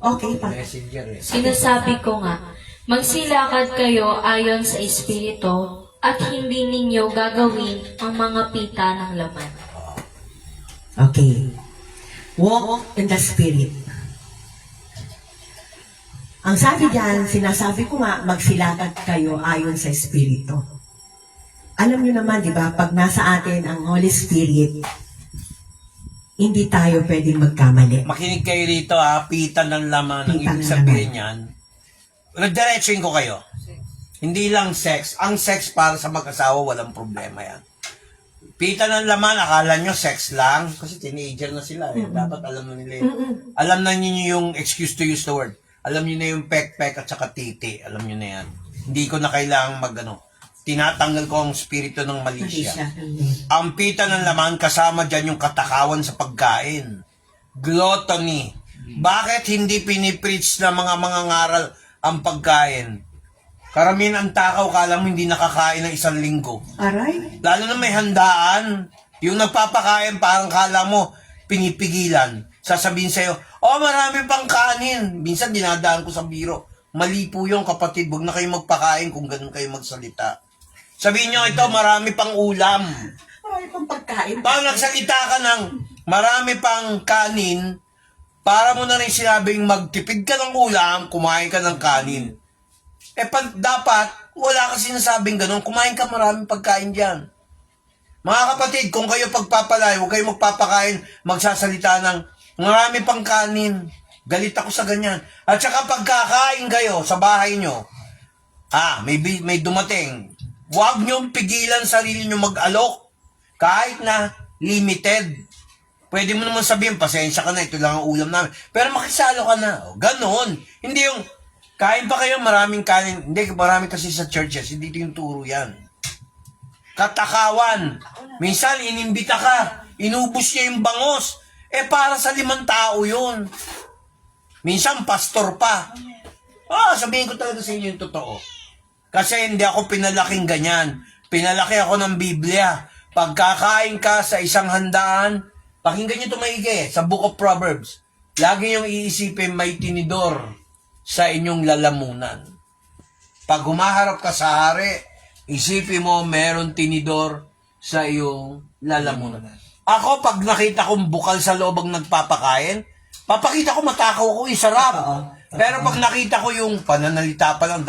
Okay pa. messenger eh. Sinasabi ko nga, magsilakad kayo ayon sa Espiritu at hindi ninyo gagawin ang mga pita ng laman. Okay. Walk in the Spirit. Ang sabi diyan, sinasabi ko nga, magsilakad kayo ayon sa Espiritu. Alam nyo naman, di ba, pag nasa atin ang Holy Spirit, hindi tayo pwedeng magkamali. Makinig kayo rito ha, pita ng laman. Ang Pita ibig ng sabihin yan, diretsuin ko kayo. Hindi lang sex. Ang sex para sa mag-asawa, walang problema yan. Pita ng laman, akala nyo sex lang. Kasi teenager na sila eh. Dapat alam na nila yun. Alam na niyo yung excuse to use the word. Alam niyo na yung pek-pek at saka titi. Alam niyo na yan. Hindi ko na kailangang tinatanggal ko ang spirito ng mali siya. Ang pita ng laman, kasama dyan yung katakawan sa pagkain. Gluttony. Bakit hindi pinipreach na mga ngaral ang pagkain? Karamihan ang takaw, kala mo hindi nakakain ng isang linggo. Aray. Lalo na may handaan. Yung nagpapakain, parang kala mo, pinipigilan. Sasabihin sa'yo, marami pang kanin. Minsan dinadaan ko sa biro. Mali po yung kapatid, huwag na kayo magpakain kung ganun kayo magsalita. Sabihin nyo, ito, marami pang ulam. Marami pang pagkain. Pag nagsalita ka ng marami pang kanin, para mo na rin sinabing magtipid ka ng ulam, kumain ka ng kanin. Dapat, wala ka sinasabing ganun, kumain ka maraming pagkain dyan. Mga kapatid, kung kayo pagpapalay, huwag kayo magpapakain, magsasalita ng marami pang kanin. Galit ako sa ganyan. At saka pagkakain kayo sa bahay nyo, may dumating, huwag nyo pigilan sarili nyo mag-alok. Kahit na limited. Pwede mo naman sabihin, pasensya ka na, ito lang ang ulam namin. Pero makisalo ka na. Ganon. Hindi yung, kain pa kayo maraming kanin. Hindi, marami kasi sa churches. Hindi ito yung turo yan. Katakawan. Minsan, inimbita ka. Inubos niya yung bangos. Para sa 5 tao yun. Minsan, pastor pa. Sabihin ko talaga sa inyo yung totoo. Kasi hindi ako pinalaking ganyan. Pinalaki ako ng Biblia. Pagkakain ka sa isang handaan, pakinggan nyo ito maigi, sa Book of Proverbs. Lagi yung iisipin may tinidor sa inyong lalamunan. Pag humaharap ka sa hari, isipin mo meron tinidor sa iyong lalamunan. Ako, pag nakita kong bukal sa loob ang nagpapakain, papakita ko matakaw ko, sarap. Pero pag nakita ko yung pananalita pa lang,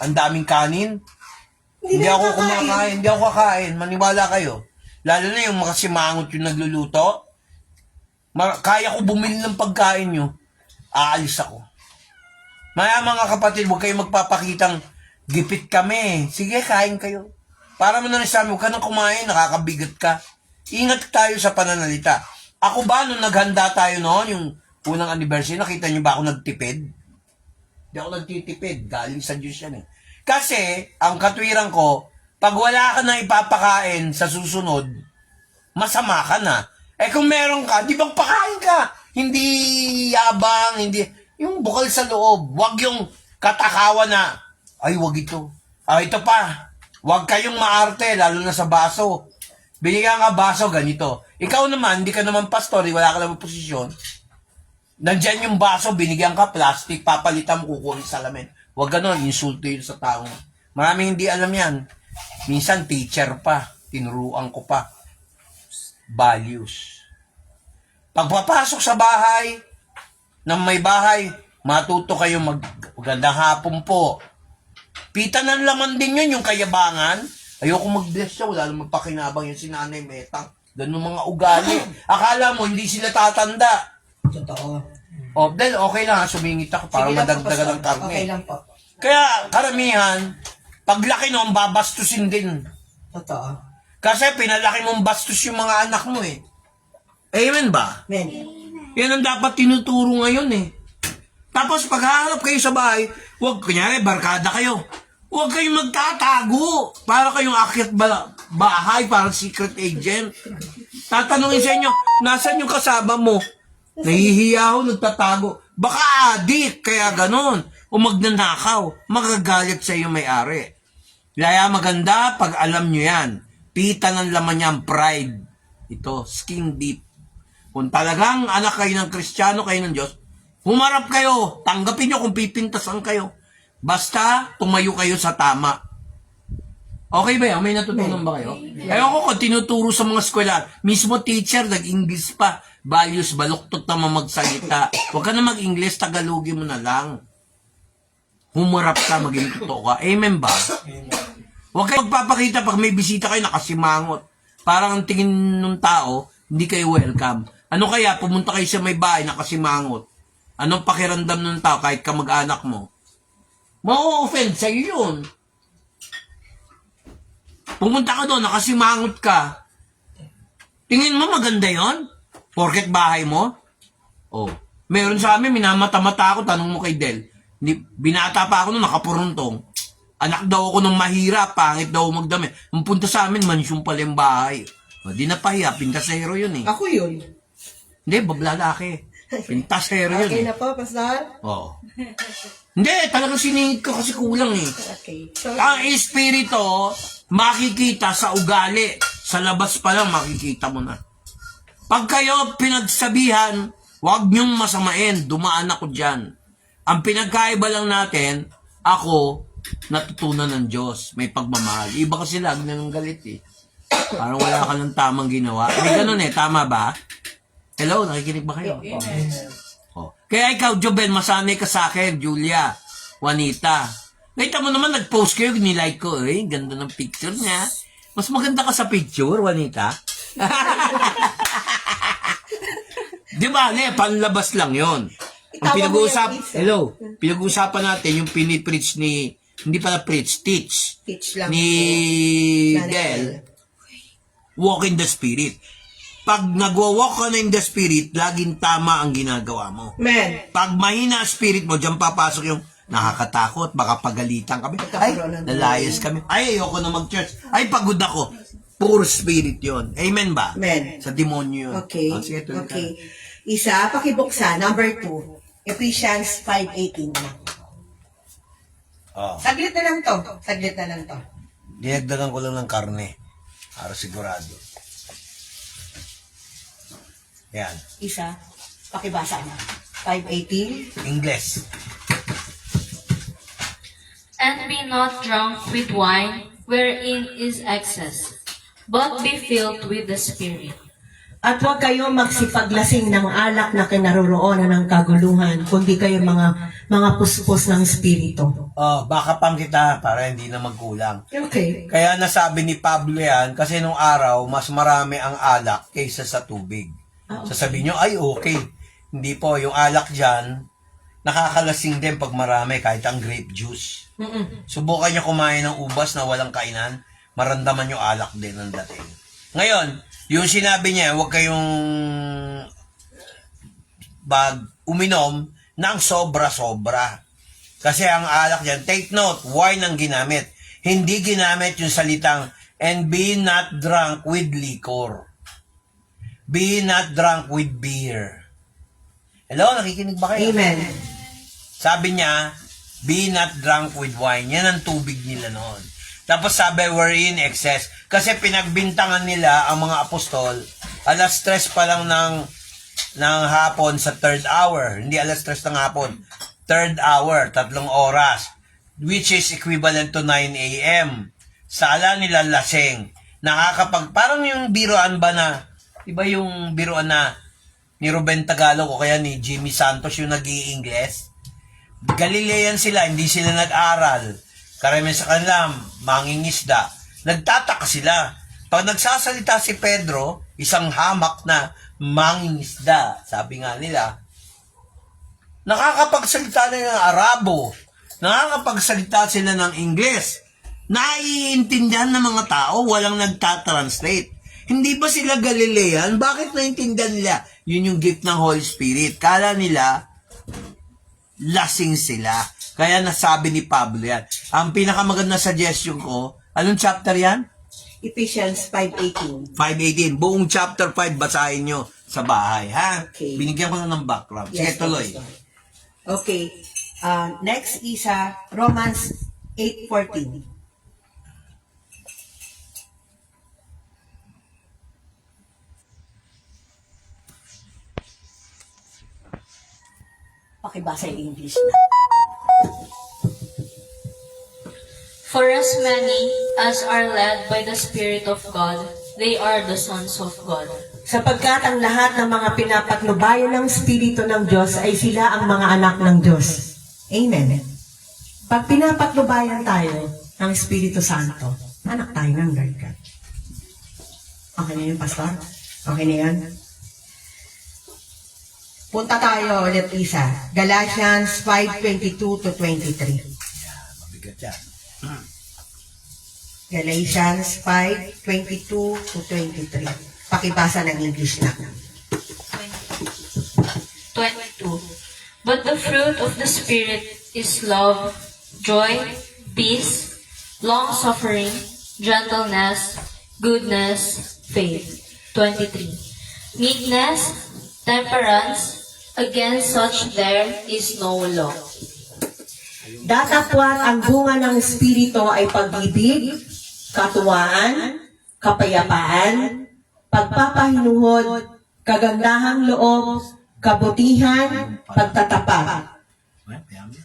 ang daming kanin, hindi ako kumakain, hindi ako kakain, maniwala kayo. Lalo na yung mga simangot yung nagluluto, kaya ko bumili ng pagkain nyo, aalis ako. Mga kapatid, huwag kayo magpapakitang gipit kami. Sige, kain kayo. Para mo na rin sa amin, huwag ka nang kumain, nakakabigat ka. Ingat tayo sa pananalita. Ako ba, nung naghanda tayo noon, yung unang anniversary, nakita nyo ba ako nagtipid? Hindi ako nagtitipid. Galing sa Diyos yan eh. Kasi, ang katwiran ko, pag wala ka na ipapakain sa susunod, masama ka na. Eh kung meron ka, di bang pakain ka? Hindi yabang, hindi... Yung bukal sa loob, wag yung katakawan na, ay wag ito. Ito pa, wag kayong maarte, lalo na sa baso. Binigyan ka baso, ganito. Ikaw naman, hindi ka naman pastor, wala ka naman posisyon. Nandyan yung baso, binigyan ka plastic, papalitan mo, kukunin sa salamin. Wag ganon, insulto yun sa tao. Maraming hindi alam yan. Minsan, teacher pa, tinuruan ko pa. Values. Pagpapasok sa bahay, ng may bahay, matuto kayo magandang hapon po. Pita ng laman din yun, yung kayabangan. Ayoko mag-bless siya, wala namang pakinabang yung si Nanay Metang. Ganun mga ugali. Akala mo, hindi sila tatanda. Totoo. O, then okay lang, sumingit ako para Sige lang po, madagdagan ng Pastor. karne. Okay lang po. Kaya, karamihan, paglaki noon, babastusin din. Totoo. Kasi pinalaki mong bastos yung mga anak mo eh. Amen ba? Men. Yan ang dapat tinuturo ngayon eh. Tapos paghaharap kayo sa bahay, huwag, kunyari, barkada kayo. Huwag kayong magtatago. Para kayong akyat bahay, para secret agent. Tatanungin sa inyo, nasan yung kasama mo? Nahihiya ako, nagtatago. Baka adik, kaya ganon. O magnanakaw, magagalit sa iyo may-ari. Kaya maganda pag alam nyo yan. Pita ng laman niya ang pride. Ito, skin deep. Kung talagang anak kayo ng Kristiyano, kayo ng Diyos, humarap kayo. Tanggapin nyo kung pipintasan kayo. Basta, tumayo kayo sa tama. Okay ba yan? May natutunan ba kayo? Ewan ko kung tinuturo sa mga eskwela. Mismo teacher, nag-English pa. Values, baluktot naman magsalita. Huwag ka na mag-English, Tagalogin mo na lang. Humarap ka, maging totoo ka. Amen ba? Huwag kayo magpapakita pag may bisita kayo nakasimangot. Parang ang tingin ng tao, hindi kayo welcome. Ano kaya, pumunta kayo sa may bahay nakasimangot. Anong pakiramdam ng tao kahit kamag-anak mo? Ma-offend sa'yo yun. Pumunta ka doon, nakasimangot ka. Tingin mo maganda yon? Porket bahay mo? Oh. Meron sa amin, minamata-mata ako, tanong mo kay Del. Binata pa ako nung nakapuruntong. Anak daw ako ng mahirap, pangit daw magdamit. Ang punta sa amin, mansyon pala yung bahay. O, di napahiya, pintasero yun eh. Ako yun. Hindi, bablalaki. Pintasero yun Okay eh. na po, Pastor? Oo. Hindi, talagang siningit ko kasi kulang eh. Okay. So, Ang espiritu, makikita sa ugali. Sa labas pa lang, makikita mo na. Pag kayo pinagsabihan, huwag niyong masamain. Dumaan ako dyan. Ang pinagkaiba lang natin, ako, natutunan ng Diyos. May pagmamahal. Iba kasi lagi na ng galit eh. Parang wala ka ng tamang ginawa. May ganun eh, tama ba? Hello, nakikinig ba kayo? Oh. Kaya ikaw, Joben, masanay ka sa akin, Julia, Juanita. Nakita mo naman, nag-post kayo, nilike ko. Eh, ganda ng picture niya. Mas maganda ka sa picture, Juanita. Di ba, panlabas lang yon. Ang pinag-uusapan natin, yung pinipreach ni, hindi pala preach, teach lang ni po. Del, walk in the Spirit. Pag nagwa-walk ka na in the Spirit, laging tama ang ginagawa mo. Men. Pag mahina ang spirit mo, dyan papasok yung nakakatakot, baka pagalitan kami. Ay, nalayas kami. Ay, ayoko na mag-church. Ay, pagod ako. Pure spirit yon. Amen ba? Amen. Sa demonyo yun. Okay. Ah, sige, tuloy ka. Okay. Isa, pakibuksan. Number 2. Ephesians 5:18 na. Oh. Saglit na lang to. Saglit na lang to. Dinagdagan ko lang ng karne. Para sigurado. Yan. Isa, pakibasa na. 5:18. English. And be not drunk with wine, wherein is excess, but be filled with the Spirit. At huwag kayo magsipaglasing ng alak na kinaroroonan ng kaguluhan, kundi kayo mga puspos ng Espiritu. Oh, baka pang kita para hindi na magkulang. Okay. Kaya nasabi ni Pablo yan, kasi nung araw, mas marami ang alak kaysa sa tubig. Sasabihin nyo, ay okay. Hindi po, yung alak dyan, nakakalasing din pag marami, kahit ang grape juice. Subukan nyo kumain ng ubas na walang kainan, maramdaman yung alak din ang dating. Ngayon, yung sinabi niya, huwag kayong uminom ng sobra-sobra. Kasi ang alak dyan, take note, wine ang ginamit. Hindi ginamit yung salitang, and be not drunk with liquor. Be not drunk with beer. Hello, nakikinig ba kayo? Amen. Sabi niya, be not drunk with wine. Yan ang tubig nila noon. Tapos sabi, we're in excess. Kasi pinagbintangan nila ang mga apostol, alas 3 pa lang ng hapon sa 3rd hour. Hindi alas 3 ng hapon. 3rd hour, 3 oras. Which is equivalent to 9 a.m. Sala nila laseng. Parang yung biroan ba na, iba yung biroan na ni Ruben Tagalog o kaya ni Jimmy Santos yung nag-i-Ingles. Galilean sila, hindi sila nag-aral. Karamihan sa kanila, mangingisda. Nagtataka sila. Pag nagsasalita si Pedro, isang hamak na mangingisda, sabi nga nila, nakakapagsalita na ng Arabo, nakakapagsalita sila ng Ingles, naiintindihan ng mga tao, walang nagtatranslate. Hindi ba sila Galilean? Bakit naiintindihan nila? Yun yung gift ng Holy Spirit. Kala nila, lasing sila. Kaya nasabi ni Pablo yan. Ang pinakamaganda suggestion ko, anong chapter yan? Ephesians 5:18. 5:18. Buong chapter 5 basahin nyo sa bahay, ha? Okay. Binigyan ko na ng background. Sige, tuloy. Okay. Next is Romans 8:14. Pakibasa yung English na. For as many as are led by the Spirit of God, they are the sons of God. Sapagkat ang lahat ng mga pinapatnubayan ng Espiritu ng Diyos ay sila ang mga anak ng Diyos. Amen. Pag pinapatnubayan tayo ng Espiritu Santo, anak tayo ng Lord God. Okay na yun, Pastor? Okay na yun? Punta tayo ulit isa. Galatians 5:22-23. Mabigat yan. Galatians 5:22-23. Pakibasa ng English na. 22. But the fruit of the Spirit is love, joy, peace, long-suffering, gentleness, goodness, faith. 23. Meekness, temperance, against such there is no law. Datapwat ang bunga ng Espiritu ay pag-ibig, katuwaan, kapayapaan, pagpapahinuhod, kagandahang loob, kabutihan, pagtatapat.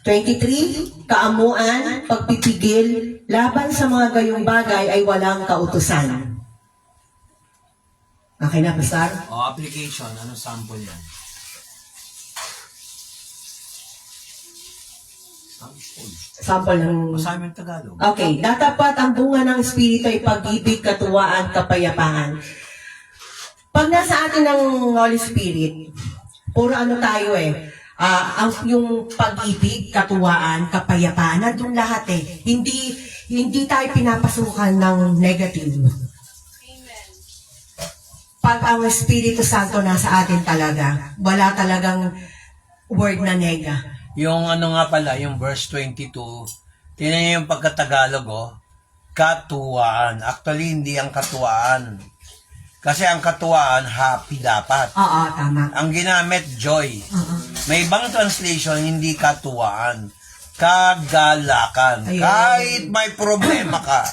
23, kaamuan, pagpipigil, laban sa mga gayong bagay ay walang kautusan. Okay na, Pastor? O, application. Anong sample yan? Sample ng... Basahin mo yung Tagalog. Okay, datapat ang bunga ng Espiritu ay pag-ibig, katuwaan, kapayapaan. Pag nasa atin ng Holy Spirit, puro ano tayo yung pag-ibig, katuwaan, kapayapaan, nandun lahat Hindi tayo pinapasukan ng negative. Pag ang Espiritu Santo nasa atin talaga, wala talagang word na nega. Yung ano nga pala, yung verse 22, tinan niyo yung pagkatagalog, katuwaan. Actually, hindi ang katuwaan. Kasi ang katuwaan, happy dapat. Oo, tama. Ang ginamit, joy. Oo. May ibang translation, hindi katuwaan. Kagalakan. Ayun. Kahit may problema ka,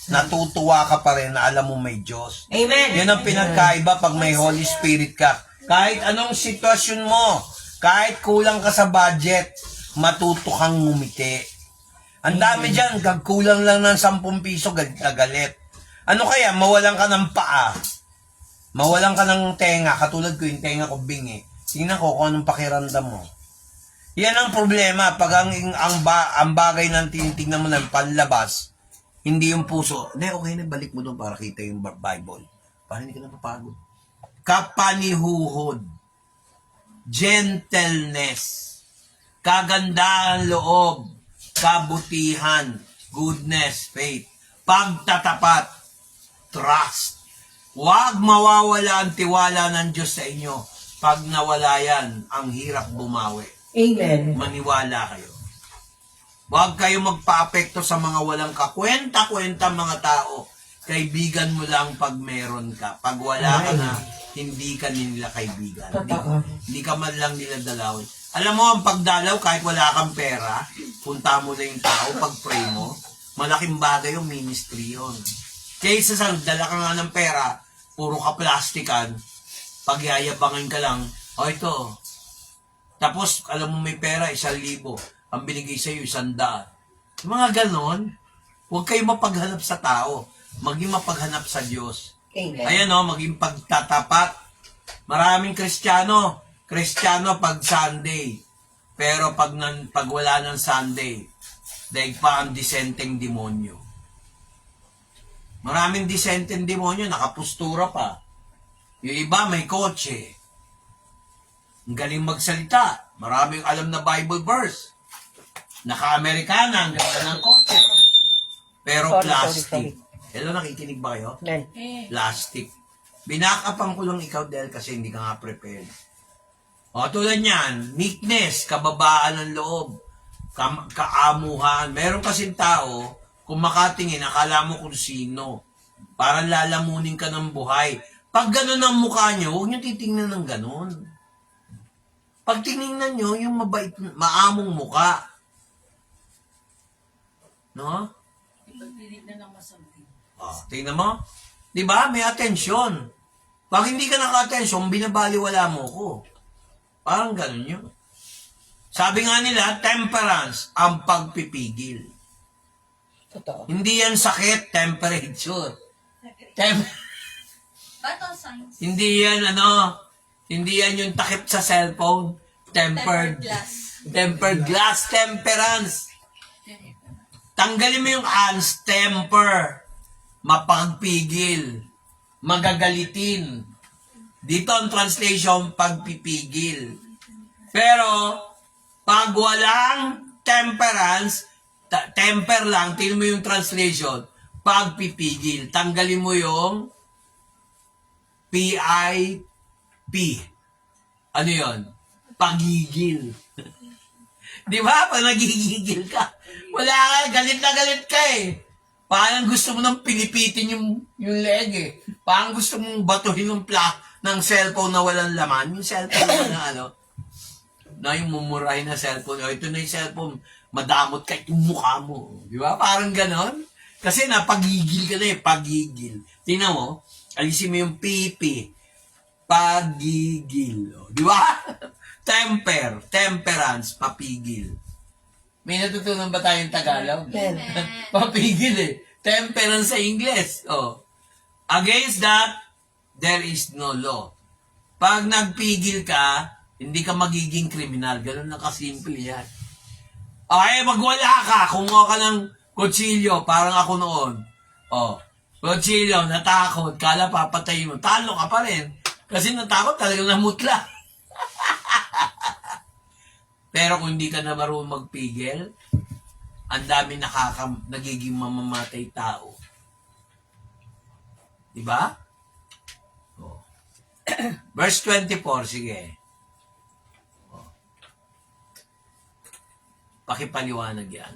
natutuwa ka pa rin na alam mo may Diyos. Amen. Yan ang pinagkaiba pag may Holy Spirit ka. Kahit anong sitwasyon mo, kahit kulang ka sa budget, matuto kang ngumiti. Ang dami dyan, kulang lang ng 10 piso, galit na galit. Ano kaya, mawalan ka ng paa, mawalan ka ng tenga, katulad ko yung tenga ko bingi. Tingnan ko kung anong pakiramdam mo. Yan ang problema, pag ang bagay ng tinitingnan mo ng panlabas, hindi yung puso. Hindi, okay na, balik mo doon para kita yung Bible. Para hindi ka napapagod. Kapanihuhod, gentleness, kagandahan loob, kabutihan, goodness, faith, pagtatapat, trust. Huwag mawawala ang tiwala ng Diyos sa inyo. Pag nawala yan, ang hirap bumawi. Amen. Maniwala kayo. Huwag kayo magpa-apekto sa mga walang kakwenta-kwenta mga tao. Kaibigan mo lang pag meron ka. Pag wala ka na, hindi ka nila kaibigan. Totoo. Hindi ka man lang nila dalawin. Alam mo, ang pagdalaw, kahit wala kang pera, punta mo na yung tao, pag-pray mo, malaking bagay yung ministry yun. Kaysa sa dala ka nga ng pera, puro ka plastikan, pagyayabangin ka lang, o ito. Tapos, alam mo may pera, 1,000. Ang binigay sa'yo, 100. Mga ganon, huwag kayo mapaghanap sa tao. Maging mapaghanap sa Diyos. Amen. Ayan o, maging pagtatapat. Maraming Kristiyano pag Sunday. Pero pag wala ng Sunday, daig pa ang disenteng demonyo. Maraming disenteng demonyo, nakapustura pa. Yung iba may kotse. Ang galing magsalita. Maraming alam na Bible verse. Naka-Amerikana, ang ganda ng kotse. Pero Sorry. plastic. Hello, nakikinig ba kayo? Amen. Plastic. Binakapan ko lang ikaw dahil kasi hindi ka nga prepared. O tulad niyan, meekness, kababaan ng loob, kaamuhan. Meron kasing tao, kung makatingin, akala mo kung sino. Parang lalamunin ka ng buhay. Pag gano'n ang mukha nyo, huwag nyo titingnan ng gano'n. Pag tinignan nyo, yung mabait, maamong mukha. No? Oh, tingnan mo. Di ba? May atensyon. Pag hindi ka naka-atensyon, binabaliwala mo ko. Parang ganun yun. Sabi nga nila, temperance, ang pagpipigil. Totoo. Hindi yan sakit, temperature. Battle signs. Hindi yan, hindi yan yung takip sa cellphone. Tempered glass, temperance. Tanggalin mo yung ans, temper. Mapagpigil. Magagalitin. Dito ang translation, pagpipigil. Pero, pag walang temperance, temper lang, tingnan mo yung translation, pagpipigil. Tanggalin mo yung P-I-P. Ano yun? Pagigil. Di ba? Pag nagigigil ka, wala ka, galit na galit ka eh. Parang gusto mo nang pinipitin yung leg eh. Parang gusto mong batuhin yung ng cellphone na walang laman. Yung cellphone na yung mumurahin na cellphone. O, ito na yung cellphone. Madamot ka yung mukha mo. Di ba? Parang ganon. Kasi napagigil ka na eh. Pagigil. Tingnan mo. Alisin mo yung pipi. Pagigil. O, di ba? Temperance. Papigil. May natutunan ba tayong Tagalog? Amen. Papigil eh. Temperance sa Ingles. Oh. Against that, there is no law. Pag nagpigil ka, hindi ka magiging kriminal. Ganun na kasimple yan. Okay, magwala ka. Kumuha ka ng kutsilyo, parang ako noon. Oh, kutsilyo, natakot, kala papatayin mo. Talo ka pa rin. Kasi natakot, talagang namutla. Pero kung hindi ka na marunong magpigil, ang dami nagiging mamamatay tao. Diba? Oh. Verse 24, sige. Oh. Pakipaliwanag yan.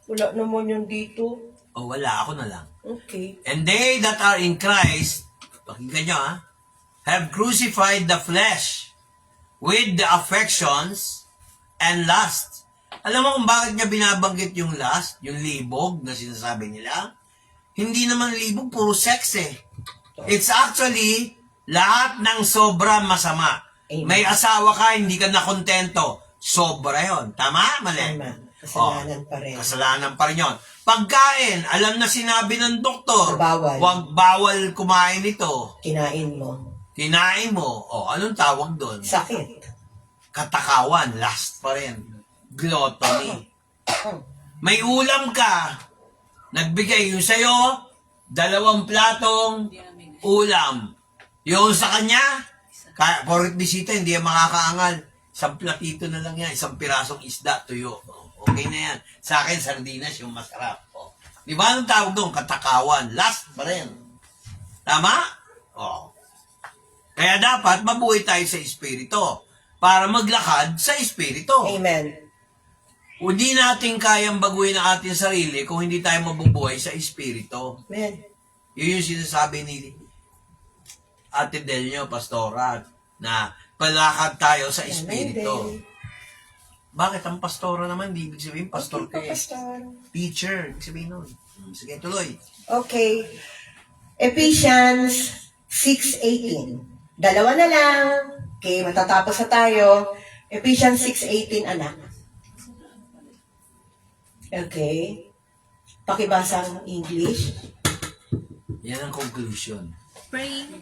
Wala naman yun dito. O wala, ako na lang. Okay. And they that are in Christ, pakinggan nyo have crucified the flesh with the affections and lust. Alam mo kung bakit niya binabanggit yung lust, yung libog na sinasabi nila? Hindi naman libog, puro sex eh. It's actually lahat ng sobra masama. Amen. May asawa ka, hindi ka nakontento. Sobra yon. Tama? Mali? Tama. Kasalanan pa rin. Kasalanan pa rin yun. Pagkain, alam na sinabi ng doktor, Bawal. huwag bawal kumain ito. Kinain mo. Kinain mo. O, anong tawag doon? Sakit. Katakawan, last pa rin. Gluttony. May ulam ka. Nagbigay yung sa'yo, 2 platong ulam. Yung sa kanya, porket bisita, hindi yan makakaangal. 1 platito na lang yan, 1 pirasong isda, tuyo. Okay na yan. Sa akin, sardinas yung masarap. O. Di ba anong tawag doon? Katakawan. Last pa rin. Tama? O. Kaya dapat mabuhay tayo sa Espiritu para maglakad sa Espiritu. Amen. Hindi natin kayang baguhin ang ating sarili kung hindi tayo mabubuhay sa Espiritu. Amen. Yun yung sinasabi ni Ate Delio, Pastora, na palakad tayo sa Espiritu. Bakit ang pastora naman? Di ibig sabihin, pastor ka eh. Teacher, ibig sabihin nun. Sige, tuloy. Okay. Ephesians 6:18. Dalawa na lang. Okay, matatapos na tayo. Ephesians 6:18, anak. Okay. Pakibasa ang English. Yan ang conclusion. Praying.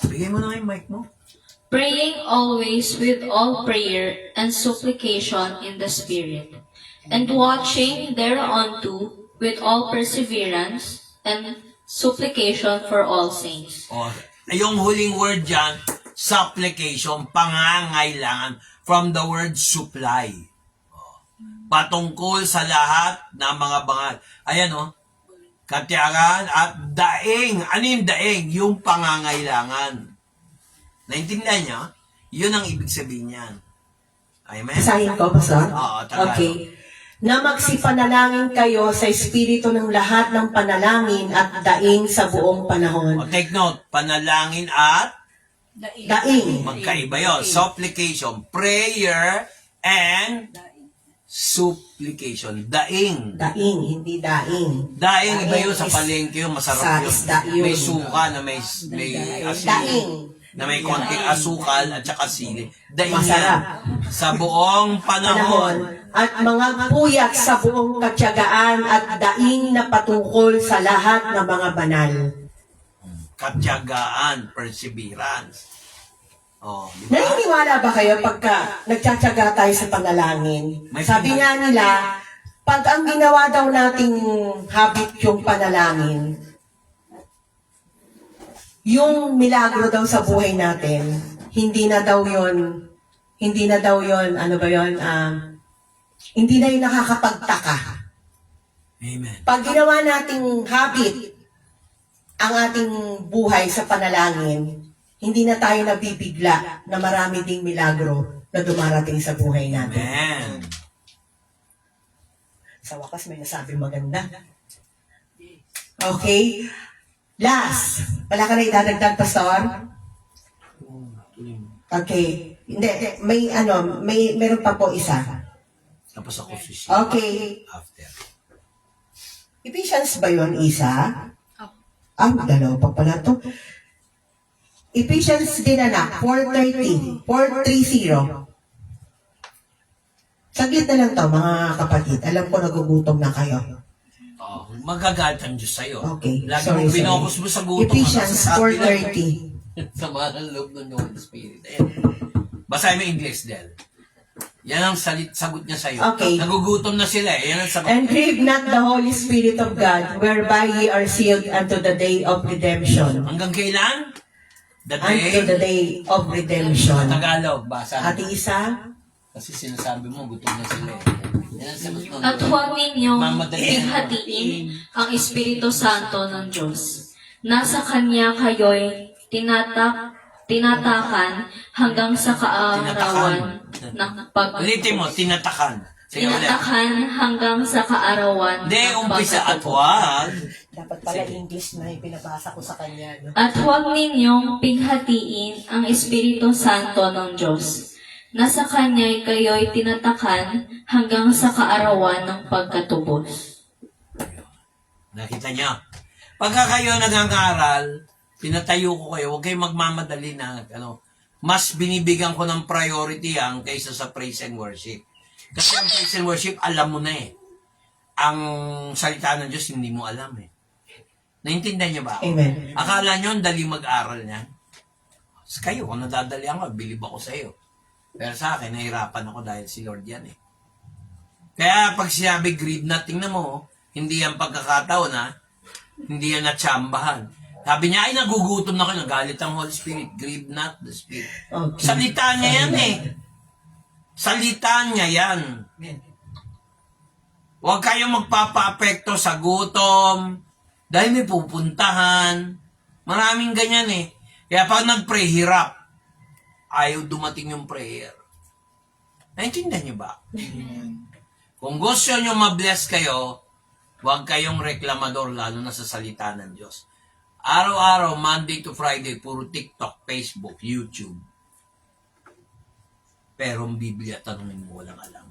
Bigay mo na yung mic mo. Praying always with all prayer and supplication in the Spirit, and watching thereunto with all perseverance and supplication for all saints. O, yung huling word dyan, supplication, pangangailangan, from the word supply. O, patungkol sa lahat ng mga bangal. Ayan o, katiyagan at daing. Ano yung daing? Yung pangangailangan. Naintindihan niyo? Yun ang ibig sabihin niyan. Amen? Basahin ko, Pastor? Oo, Tagalog. Okay. Na magsipanalangin kayo sa espiritu ng lahat ng panalangin at daing sa buong O, panahon. take note, panalangin at Daing. magkaiba yun. Supplication, prayer, and supplication. Daing. Daing, hindi daing. Daing, iba yun Daing sa is- palengke yun, masarap sa yun. isda yun. May suka na may asin. Daing. Na may konting asukal at saka sili. Daing Masarap. yan. Sa buong Panahon. panahon. At mga puyat sa buong katyagaan at daing na patungkol sa lahat ng mga banal. Katyagaan, perseverance. Oh, di ba? Naniniwala ba kayo pagka nagtsatsaga tayo sa panalangin? May Sabi nga nila, pag ang ginawa daw nating habit yung panalangin, yung milagro daw sa buhay natin, hindi na daw yon, ano ba yon, hindi na yun nakakapagtaka. Amen. Pag ginawa nating habit ang ating buhay sa panalangin, hindi na tayo nabibigla na marami ding milagro na dumarating sa buhay natin. Amen. Sa wakas may nasabi maganda. Okay? Last. Wala ka na idadagdag, Pastor? Okay. Hindi, meron pa po isa. Tapos ako susi. Okay. After. Ephesians ba yun, isa? Dalawa pa pala to. Ephesians din anak, 4:30. Saglit na lang to, mga kapatid. Alam ko nagugutom na kayo. Oh, magagalit ang Diyos sa'yo. Okay. Lagi Sorry, mong sorry. pinokos mo sa gutom. Ephesians Sabi lang, 4:30. Sama ng loob ng Holy Spirit. Ayan. Basahin mo English, Del. Yan ang sagot niya sa'yo. Okay. Nagugutom na sila eh. Yan ang sagot. And grieve not the Holy Spirit of God, whereby ye are sealed unto the day of redemption. Hanggang kailan? The Unto the day. day of redemption. Tagalog, basa. Ate Isa, Kasi sinasabi mo, gutom na sila eh. Yan ang sagot ng At huwag ninyong Mamadali. pighatiin ang Espiritu Santo ng Diyos. Nasa Kanya kayo'y tinatakan hanggang sa kaarawan ng Ulitin mo, tinatakan. Sige ulit. Tinatakan hanggang sa kaarawan Hindi, ng umpisa at pagkatubo. wag. dapat pala English na pinabasa ko sa kanya. No? At huwag ninyong pighatiin ang Espiritu Santo ng Diyos. Nasa Kanya'y kayo'y tinatakan hanggang sa kaarawan ng pagkatubos. Nakita niyo? Pagka kayo nag-aaral, pinatayo ko kayo, huwag kayong magmamadali na, mas binibigyan ko ng priority ang kaysa sa praise and worship. Kasi ang praise and worship, alam mo na eh. Ang salita ng Diyos, hindi mo alam eh. Naintindihan niyo ba ako? Amen. Akala niyo, ang dali mag-aral niyan? Kayo, kung nadadalian ko, bilib ako sa iyo. Pero sa akin, nahirapan ako dahil si Lord yan eh. Kaya pag sinabi grieve not, tingnan mo, hindi yan pagkakataon ha, hindi yan natsambahan. Sabi niya, ay nagugutom na kayo, nagalit ang Holy Spirit, grieve not the Spirit. Okay. Salita niya yan eh. Salita niya yan. Huwag kayong magpapa-apekto sa gutom, dahil may pupuntahan. Maraming ganyan eh. Kaya pag nag-pray, hirap. Ayaw dumating yung prayer. Naintindihan niyo ba? Kung gusto niyo ma-bless kayo, huwag kayong reklamador lalo na sa salita ng Diyos. Araw-araw, Monday to Friday, puro TikTok, Facebook, YouTube. Pero ang Biblia, tanungin mo, walang alam.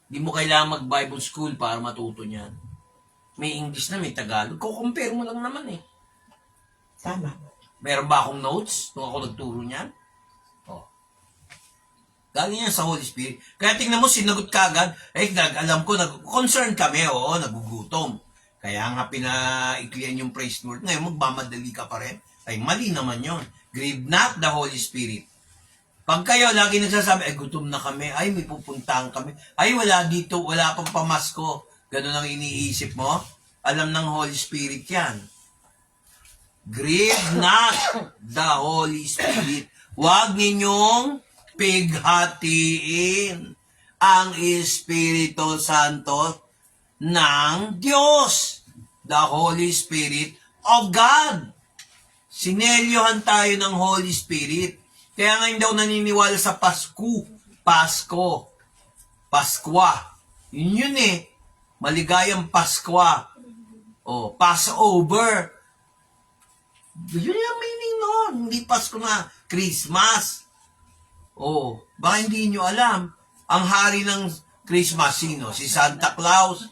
Di mo kailangan mag-Bible school para matuto niyan. May English na, may Tagalog. Kukumpare mo lang naman eh. Tama. Meron ba akong notes nung ako nagturo niyan? Oh. Galing yan sa Holy Spirit. Kaya tingnan mo, sinagot ka agad. Alam ko, concern kami, oo, nagugutom. Kaya nga pinaiklian yung praise Lord. Ngayon, magmamadali ka pa rin. Ay, mali naman yon. Grieve not the Holy Spirit. Pag kayo lagi nagsasabi, ay gutom na kami, ay may pupuntahan kami, ay wala dito, wala pang pamasko. Ganun ang iniisip mo. Alam ng Holy Spirit yan. Grieve not the Holy Spirit. Huwag ninyong pighatiin ang Espiritu Santo ng Diyos. The Holy Spirit of God. Sinelyohan tayo ng Holy Spirit. Kaya nga hindi ako naniniwala sa Pasko. Paskwa. Yun eh. Maligayang Paskwa. O, Passover. Yun yung meaning noon. Hindi Pasko na. Christmas. O, baka hindi nyo alam. Ang hari ng Christmas, sino? Si Santa Claus.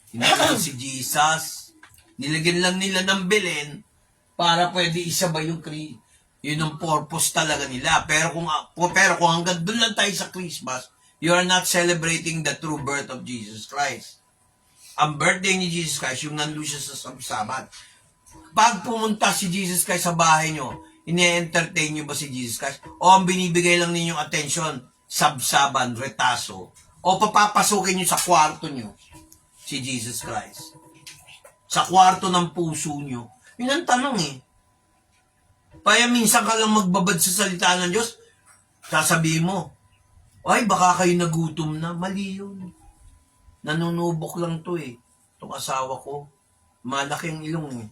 Hindi lang si Jesus. Nilagyan lang nila ng Belen para pwede isabay yung yun ang purpose talaga nila. Pero kung hanggang doon lang tayo sa Christmas, you are not celebrating the true birth of Jesus Christ. Ang birthday ni Jesus Christ, yung nandun siya sa Sabbath. Pag pumunta si Jesus Christ sa bahay nyo, ini-entertain nyo ba si Jesus Christ? O ang binibigay lang ninyong attention, sabsaban, retaso, o papapasukin nyo sa kwarto nyo si Jesus Christ? Sa kwarto ng puso nyo. Yun ang tanong eh. Kaya minsan ka lang magbabad sa salita ng Diyos, sasabihin mo, ay baka kayo nagutom na. Mali yun. Nanunubok lang to eh. Itong asawa ko, malaki ang ilong eh.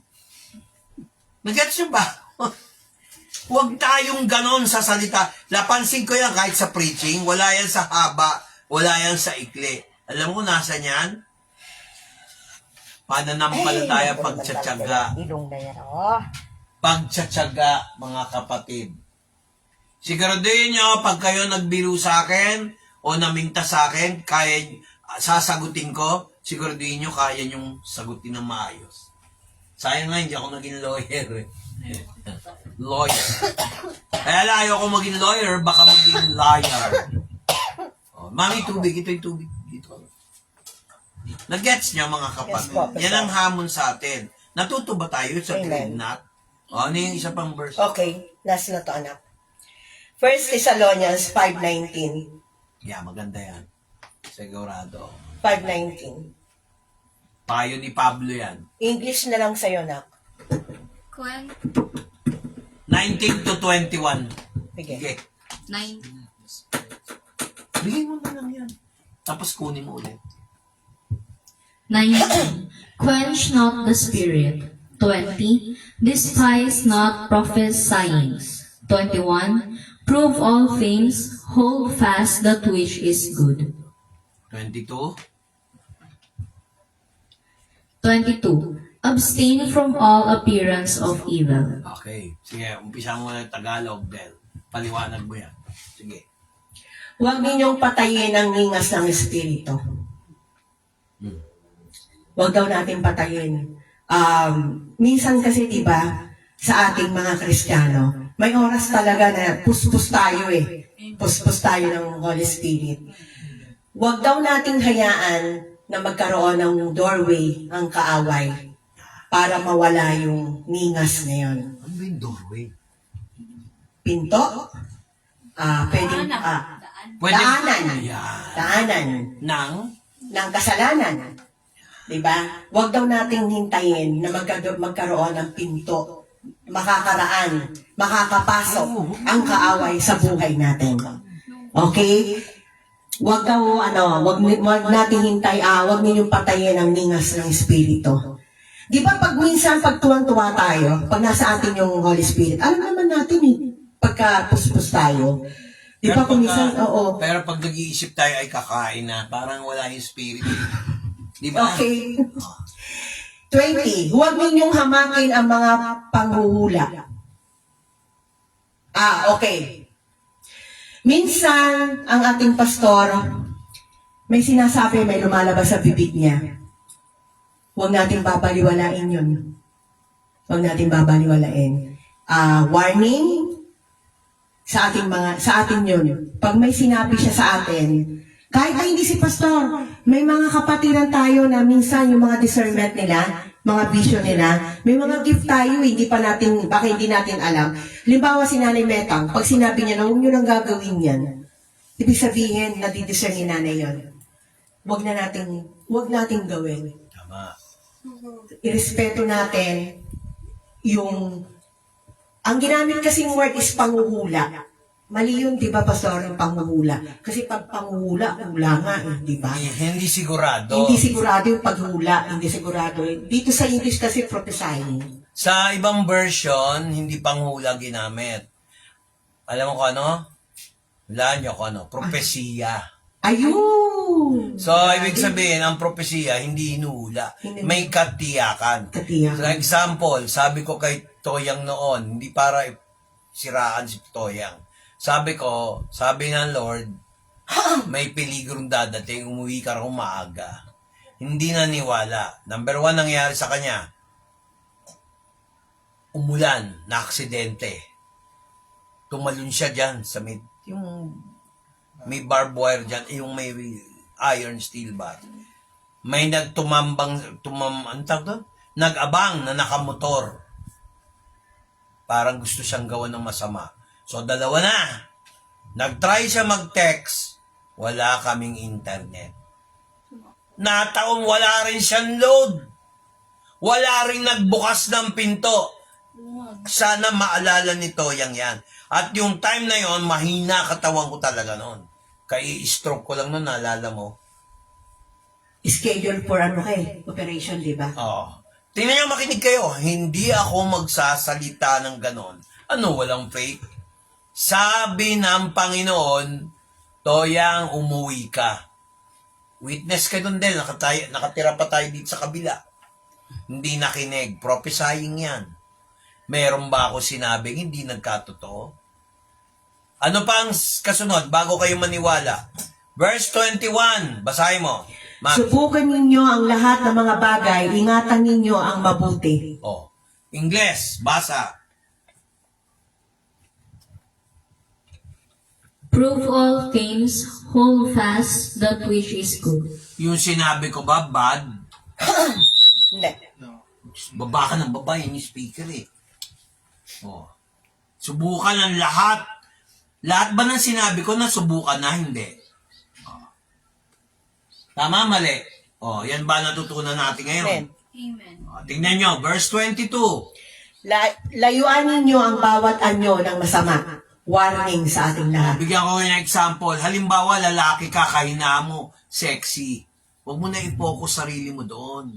Nag-gets nyo ba? Huwag tayong ganon sa salita. Napansin ko yan kahit sa preaching, wala yan sa haba, wala yan sa ikli. Alam mo nasa yan? Pananampalataya, pagtsatsaga. Ilong na yan, oh. Pagtsatsaga, mga kapatid. Siguraduhin nyo, pag kayo nagbiro sa akin o naminta sa akin, kaya sasagutin ko, siguraduhin nyo, kaya nyong sagutin ng maayos. Sayang nga, hindi ako naging lawyer. Lawyer. Kaya ayaw ko maging lawyer, baka maging liar. Oh, mami, tubig. Ito yung tubig. Dito. Nag-gets nyo, mga kapatid. Yes, po. Yan ang hamon sa atin. Natuto ba tayo sa Amen. grade not? O, ano yung isa pang verse? Okay, last na to, anak. 1 Thessalonians 5:19. Yeah, maganda yan. Sigurado. 5:19. Payo ni Pablo yan. English na lang sa'yo, anak. Kwen, 19 to 21. Sige. Sige. 9. Bigay mo na lang yan. Tapos kunin mo ulit. 19. Quench not the spirit. 20. Despise not prophesyings. 21. Prove all things. Hold fast that which is good. 22. 22. Abstain from all appearance of evil. Okay. Sige, umpisa mo na Tagalog, Del. Paliwanag mo yan. Sige. Huwag ninyong patayin ang ningas ng Espiritu. Huwag daw natin patayin. Minsan kasi, diba, sa ating mga Kristiyano, may oras talaga na puspos tayo eh. Puspos tayo ng Holy Spirit. Huwag daw nating hayaan na magkaroon ng doorway ang kaaway para mawala yung ningas na yun. Ano ba yung doorway? Pinto? Pwedeng, Pwede. daanan. Yan. Daanan Nang? ng kasalanan. Diba? Huwag daw nating hintayin na magkaroon ng pinto. Makakaparaan, makakapasok ang kaaway sa buhay natin. Okay? Huwag natin huwag ninyong patayin ang ningas ng Espiritu. Di ba pag minsan, pag tuwang-tuwa tayo, pag nasa atin yung Holy Spirit, alam naman natin pagka puspos tayo, Di ba kung minsan, oo. Pero pag nag-iisip tayo ay kakain na, parang wala yung spirit. Di ba? Okay. 20. Huwag ninyong hamakin ang mga panghuhula. Okay. Minsan, ang ating pastor, may sinasabi, may lumalabas sa bibig niya. Huwag nating babaliwalain yun. Huwag nating babaliwalain. Warning, sa atin yun. Pag may sinabi siya sa atin, kahit na hindi si pastor, may mga kapatiran tayo na minsan yung mga discernment nila, mga vision nila, may mga gift tayo, baka hindi natin alam. Halimbawa si Nanay Metang, pag sinabi niya na huwag nyo lang gagawin yan, ibig sabihin, nadidiscern ni Nanay yun. Huwag nating gawin. Tama. Irespeto natin ang ginamit kasing word is panghuhula. Mali yun, di ba, Pastor, yung panghuhula? Kasi pag panghuhula, hula nga, di ba? Hindi sigurado. Hindi sigurado yung paghula, hindi sigurado. Dito sa English kasi prophesying. Sa ibang version, hindi panghula ginamit. Alam mo kung ano? Hulaan nyo kung ano? Propesiya. Ayun! So, ibig sabihin, ang propesiya, hindi hinuhula. Hindi. May katiyakan. Katiyakan. For example, sabi ko kay Toyang noon, hindi para siraan si Toyang. Sabi ng Lord, may peligrong dadating, umuwi ka raw maaga. Hindi naniwala. Number 1 nangyari sa kanya, umulan, na aksidente. Tumalon siya dyan sa may barbed wire dyan, yung may iron steel bar. May nag-abang na nakamotor. Parang gusto siyang gawan ng masama. So, dalawa na. Nag-try siya mag-text, wala kaming internet. Nataon, wala rin siyang load. Wala rin nagbukas ng pinto. Sana maalala ni Toyang yan. At yung time na yon, mahina katawan ko talaga noon. Kai-stroke ko lang noon, naalala mo. Schedule for operation, di ba? Oo. Tingnan nyo, makinig kayo. Hindi ako magsasalita ng ganon. Ano, walang fake? Sabi ng Panginoon, Toyang, umuwi ka. Witness ka doon din. Nakatira pa tayo dito sa kabila. Hindi nakinig. Prophesying yan. Meron ba ako sinabing hindi nagkatotoo? Ano pa ang kasunod bago kayo maniwala? Verse 21. Basahin mo. Subukan ninyo ang lahat ng mga bagay, ingatan ninyo ang mabuti. Oh. Ingles. Basa. Prove all things, hold fast that which is good. Yung sinabi ko ba, bad? Hindi. Baba ka ng baba, yung speaker eh. Oh. Subukan ang lahat. Lahat ba ng sinabi ko na subukan na? Hindi. Oh. Tama, mali. Oh, yan ba natutunan natin ngayon? Amen. Oh, tingnan nyo, verse 22. Layuan ninyo ang bawat anyo ng masama. Warning sa ating lahat. Bigyan ko ng example. Halimbawa, lalaki ka, kahina mo, sexy. Huwag mo na i-focus sarili mo doon.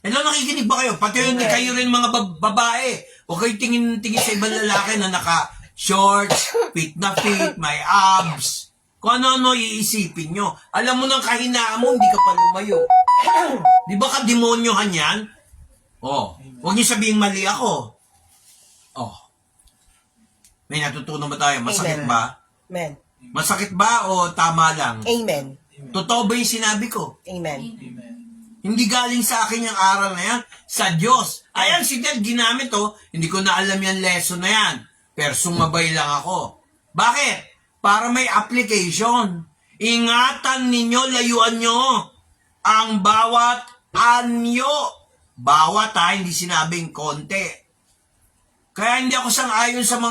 Hello, nakikinig ba kayo? Pati yun, kayo rin mga babae. Huwag kayo tingin sa ibang lalaki na naka-shorts, fit na fit, may abs. Kung ano-ano iisipin nyo. Alam mo nang kahinaan mo, hindi ka pa lumayo. Di ba ka-demonyohan yan? Oh, huwag niyo sabihin mali ako. Oh. May natutunan ba tayo? Masakit Amen. ba? Amen. Masakit ba o tama lang? Amen. Totoo ba yung sinabi ko? Amen. Hindi galing sa akin yung aral na yan. Sa Diyos. Ayan, si Dad ginamit to. Hindi ko na alam yung lesson na yan. Pero sumabay lang ako. Bakit? Para may application. Ingatan ninyo, layuan nyo ang bawat anyo. Bawat hindi sinabing konti. Kaya hindi ako sang-ayon sa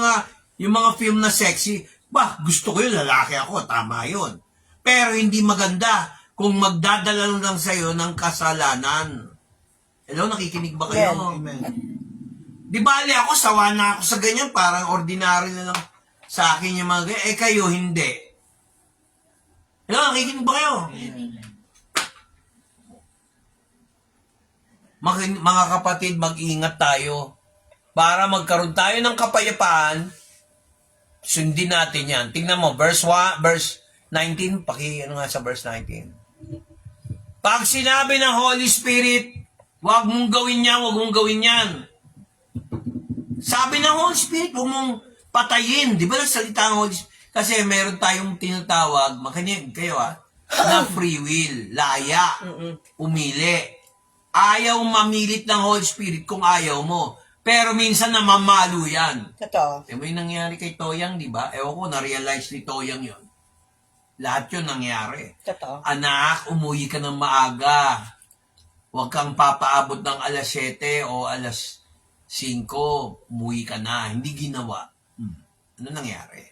yung mga film na sexy. Bah, gusto ko yun, lalaki ako, tama yun. Pero hindi maganda kung magdadala lang sa'yo ng kasalanan. Hello, nakikinig ba kayo? Amen. Di bali ako, sawa na ako sa ganyan, parang ordinary na lang sa akin yung mga ganyan. Kayo, hindi. Hello, nakikinig ba kayo? Mga kapatid, mag-ingat tayo para magkaroon tayo ng kapayapaan Sundin natin yan. Tingnan mo, verse 19, ano nga sa verse 19. Pag sinabi ng Holy Spirit, huwag mong gawin yan, huwag mong gawin yan. Sabi ng Holy Spirit, huwag mong patayin. Di ba nagsalita ang Holy Spirit? Kasi meron tayong tinatawag, makinig kayo na free will, laya, umili. Ayaw mamilit ng Holy Spirit kung ayaw mo. Pero minsan namamalo yan. Totoo. May nangyari kay Toyang, di ba? Ewan ko, na-realize ni Toyang yon. Lahat yun nangyari. Totoo. Anak, umuwi ka ng maaga. Huwag kang papaabot ng alas 7 o alas 5. Umuwi ka na. Hindi ginawa. Ano nangyari?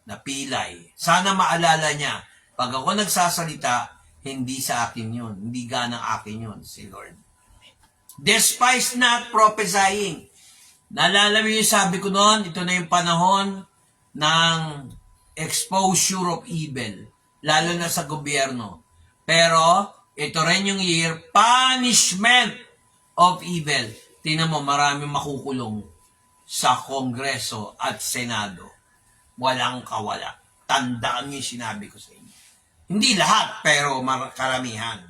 Napilay. Sana maalala niya, pag ako nagsasalita, hindi sa akin yun. Hindi ganang akin yun, si Lord. Despise not prophesying. Naalala mo yung sabi ko noon, ito na yung panahon ng exposure of evil, lalo na sa gobyerno. Pero, ito rin yung year, punishment of evil. Tingnan mo, maraming makukulong sa Kongreso at Senado. Walang kawala. Tandaan yung sinabi ko sa inyo. Hindi lahat, pero karamihan.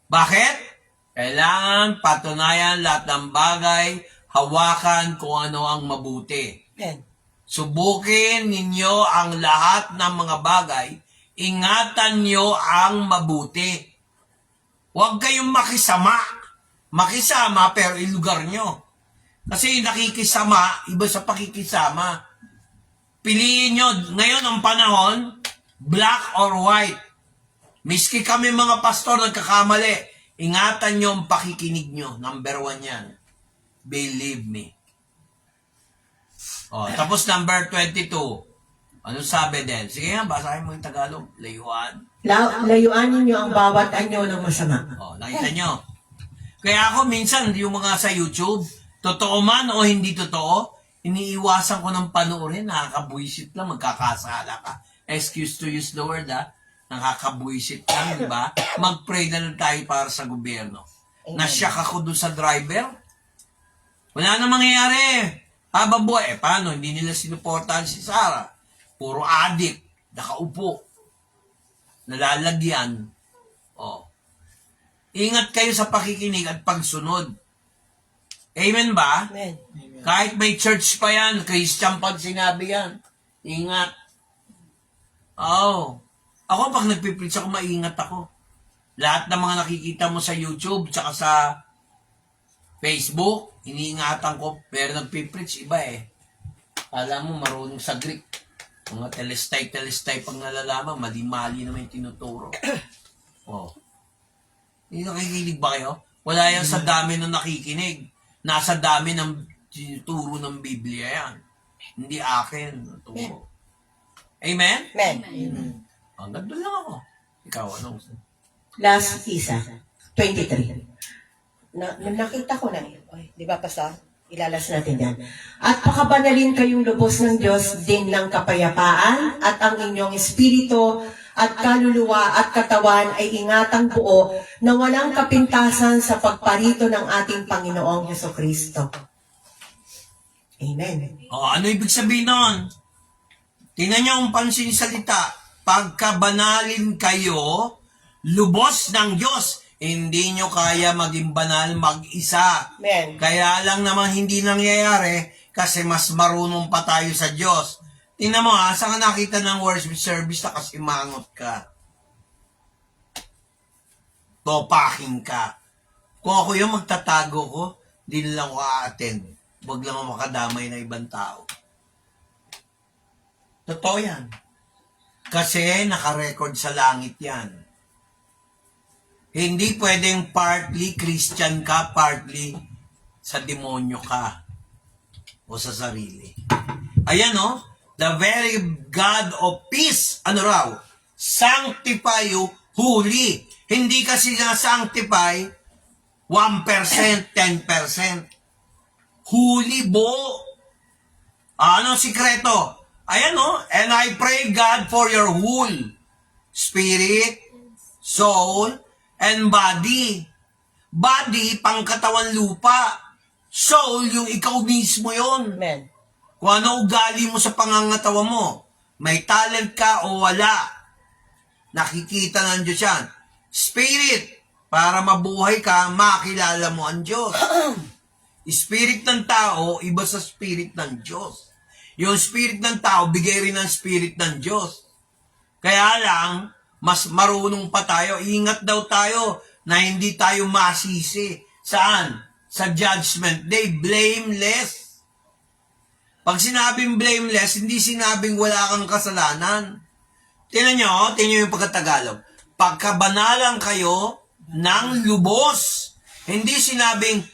Bakit? Kailangan patunayan lahat ng bagay, hawakan kung ano ang mabuti. Amen. Subukin ninyo ang lahat ng mga bagay, ingatan nyo ang mabuti. Huwag kayong makisama. Makisama pero ilugar nyo. Kasi nakikisama, iba sa pakikisama. Piliin nyo, ngayon ang panahon, black or white. Miski kami mga pastor nagkakamali, ingatan nyo ang pakikinig nyo. Number 1 yan. Believe me. Tapos number 22. Anong sabi din? Sige nga, basahin mo yung Tagalog. Layuan. Layuan ninyo ang bawat anyo ng masama. Nakita nyo. Kaya ako minsan, yung mga sa YouTube, totoo man o hindi totoo, iniiwasan ko ng panoorin, nakakabuisit lang, magkakasala ka. Excuse to use the word, nakakabuisit lang, di ba? Mag-pray na lang tayo para sa gobyerno. Nasyak ako doon sa driver. Wala na mangyayari. Habang buhay, paano? Hindi nila sinuportahan si Sarah. Puro adik, nakaupo, nalalagyan. Ingat kayo sa pakikinig at pagsunod. Amen ba? Amen. Kahit may church pa yan, Christian pag sinabi yan. Ingat. Ako pag nagpipreach ako, maingat ako. Lahat ng mga nakikita mo sa YouTube, tsaka sa Facebook, iniingatan ko, pero nagpipreach, iba Alam mo, marunong sa Greek. Mga telestay pang nalalaman, mali-mali naman yung tinuturo. Hindi nakikinig ba kayo? Wala yan sa dami ng nakikinig. Nasa dami ng tinuturo ng Biblia yan. Hindi akin. Turo. Amen? Amen. Nandun lang ako. Ikaw, anong? Last isa, 23. Nakita ko na di ba, Pastor? Ilalas natin yan. At pakabanalin kayong lubos ng Diyos din ng kapayapaan at ang inyong espiritu at kaluluwa at katawan ay ingatang buo na walang kapintasan sa pagparito ng ating Panginoong Hesukristo. Amen. Ano ibig sabihin nun? Tingnan niyo ang pansin salita. Pagkabanalin kayo, lubos ng Diyos. Hindi nyo kaya maging banal mag-isa. Amen. Kaya lang naman hindi nangyayari kasi mas marunong pa tayo sa Diyos. Tingnan mo saan ka nakita ng worship service na kasi mangot ka. Topaking ka. Kung ako yung magtatago ko, di lang ako a-attend. Huwag lang ako makadamay na ibang tao. Totoo yan. Kasi nakarecord sa langit yan. Hindi pwedeng partly Christian ka, partly sa demonyo ka o sa sarili. Ayan the very God of peace, sanctify you holy. Hindi kasi na sanctify 1%, 10%. Holy buo. Ano sikreto? Ayan and I pray God for your whole spirit, soul, and body. Body, pangkatawan lupa. Soul, yung ikaw mismo yon. Amen. Kung ano ugali mo sa pangangatawa mo. May talent ka o wala. Nakikita ng Diyos yan. Spirit, para mabuhay ka, makilala mo ang Diyos. Spirit ng tao, iba sa spirit ng Diyos. Yung spirit ng tao, bigay rin ng spirit ng Diyos. Kaya lang, mas marunong pa tayo. Ingat daw tayo na hindi tayo masisi. Saan? Sa judgment day. Blameless. Pag sinabing blameless, hindi sinabing wala kang kasalanan. Tingnan nyo yung pagkatagalog. Pagkabanalan kayo ng lubos. Hindi sinabing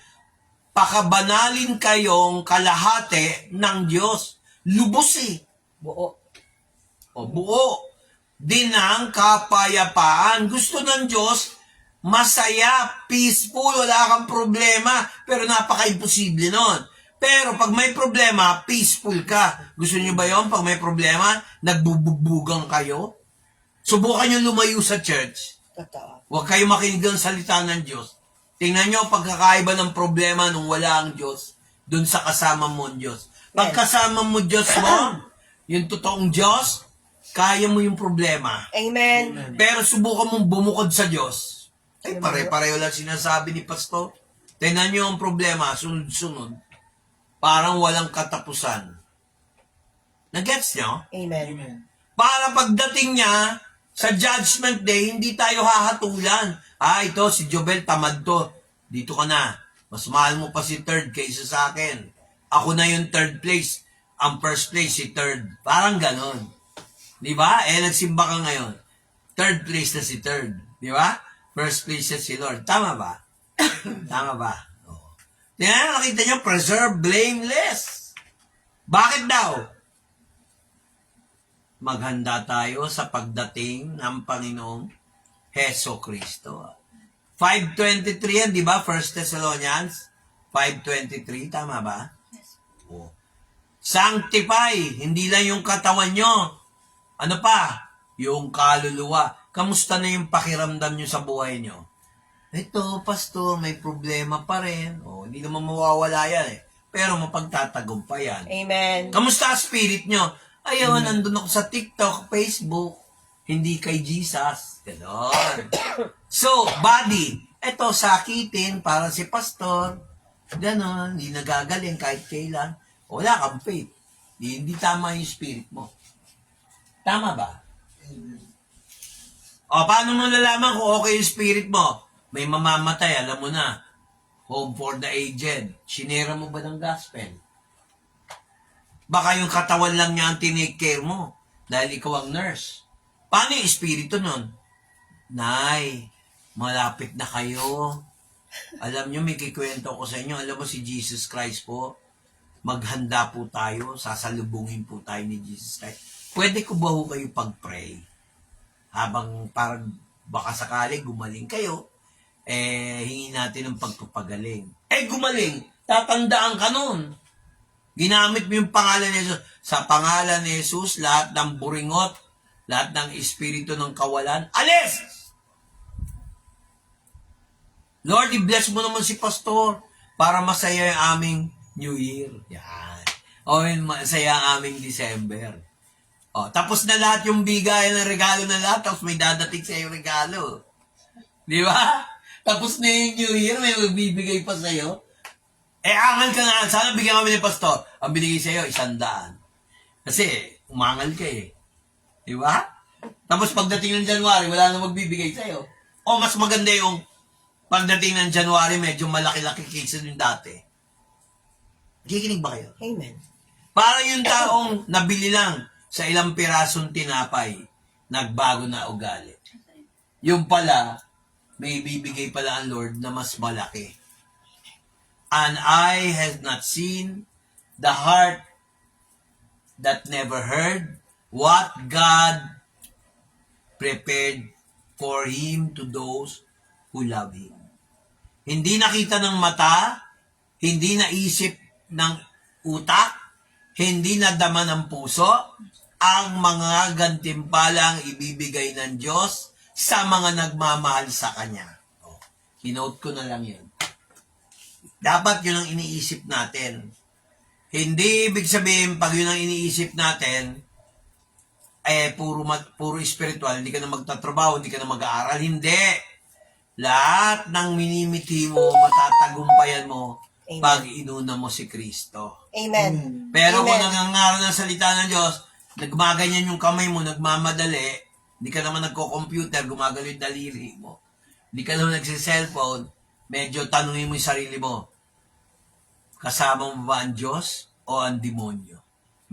pakabanalin kayong kalahati ng Diyos. Lubos eh. Buo. O buo. Din ang kapayapaan. Gusto ng Diyos, masaya, peaceful, wala kang problema, pero napaka-imposible nun. Pero pag may problema, peaceful ka. Gusto niyo ba yon? Pag may problema, nagbubugbugan kayo? Subukan niyo lumayo sa church. Totoo. Huwag kayo makinig ng salita ng Diyos. Tingnan niyo pagkakaiba ng problema nung wala ang Diyos, dun sa kasama mo ang Diyos. Pag kasama mo Diyos mo, yung totoong Diyos, kaya mo yung problema. Amen. Pero subukan mong bumukod sa Diyos. Ay, pare-pareho lang sinasabi ni Pastor. Tingnan niyo ang problema, sunod-sunod. Parang walang katapusan. Nagets niyo? Amen. Para pagdating niya, sa judgment day, hindi tayo hahatulan. Ito, si Jobel, tamad to. Dito ka na. Mas mahal mo pa si third kaysa sa akin. Ako na yung third place. Ang first place, si third. Parang ganon. Di ba? Nagsimba ka ngayon. Third place na si third. Di ba? First place na si Lord. Tama ba? Tama ba? Oo. Tingnan, nakita niyo, preserve blameless. Bakit daw? Maghanda tayo sa pagdating ng Panginoong Heso Kristo. 5:23 yan, di ba? 1 Thessalonians 5:23, tama ba? Oh. Sanctify, hindi lang yung katawan nyo. Ano pa? Yung kaluluwa. Kamusta na yung pakiramdam nyo sa buhay nyo? Ito, Pastor, may problema pa rin. Hindi naman mawawala yan eh. Pero mapagtatagumpayan. Amen. Kamusta ang spirit nyo? Ayun, nandun ako sa TikTok, Facebook. Hindi kay Jesus. Ganon. So, body. Ito, sakitin para si pastor. Ganon. Hindi nagagaling kahit kailan. Wala kang faith. Hindi tama yung spirit mo. Tama ba? Paano mo nalaman kung okay yung spirit mo? May mamamatay, alam mo na. Home for the aged. Sinera mo ba ng gospel? Baka yung katawan lang niya ang tinake care mo dahil ikaw ang nurse. Paano yung espiritu nun? Nay, malapit na kayo. Alam niyo, may kikwento ko sa inyo. Alam mo si Jesus Christ po, maghanda po tayo, sasalubungin po tayo ni Jesus Christ. Pwede ko ba ho kayo pag-pray? Habang parang baka sakali gumaling kayo, hingin natin ng pagpapagaling. Gumaling, tatandaan ka nun. Ginamit mo yung pangalan ni Jesus. Sa pangalan ni Jesus, lahat ng buringot, lahat ng espiritu ng kawalan, alis! Lord, i-bless mo naman si Pastor para masaya yung aming New Year. Yan. Masaya ang aming December. Tapos na lahat yung bigayan ng regalo na lahat, tapos may dadating sa yung regalo. Di ba? Tapos na yung New Year, may magbibigay pa sa'yo. Angal ka nga, sana bigyan kami ni Pastor. Ang binigay sa'yo, 100. Kasi, umangal ka eh. Di ba? Tapos pagdating ng January, wala na magbibigay sa'yo. Mas maganda yung pagdating ng January, medyo malaki-laki kaysa yung dati. Kikinig ba kayo? Amen. Para yung taong nabili lang sa ilang pirasong tinapay, nagbago na ugali. Yung pala, may bibigay pala ang Lord na mas malaki. An eye has not seen, the heart that never heard, what God prepared for Him to those who love Him. Hindi nakita ng mata, hindi naisip ng utak, hindi nadama ng puso, ang mga gantimpalang ibibigay ng Diyos sa mga nagmamahal sa Kanya. Kinote ko na lang yun. Dapat yun ang iniisip natin. Hindi ibig sabihin, pag yun ang iniisip natin, puro spiritual, hindi ka na magtatrabaho, hindi ka na mag-aaral. Hindi. Lahat ng minimiti mo, matatagumpayan mo Amen. pag inuna mo si Kristo. Amen. Pero kung Amen. nangangaral ng salita ng Diyos, nagmaganyan yung kamay mo, nagmamadali, hindi ka naman nagko-computer, gumagalo yung daliri mo. Hindi ka naman nagsiselfone, medyo tanungin mo yung sarili mo, kasama mo ba ang Diyos o ang demonyo?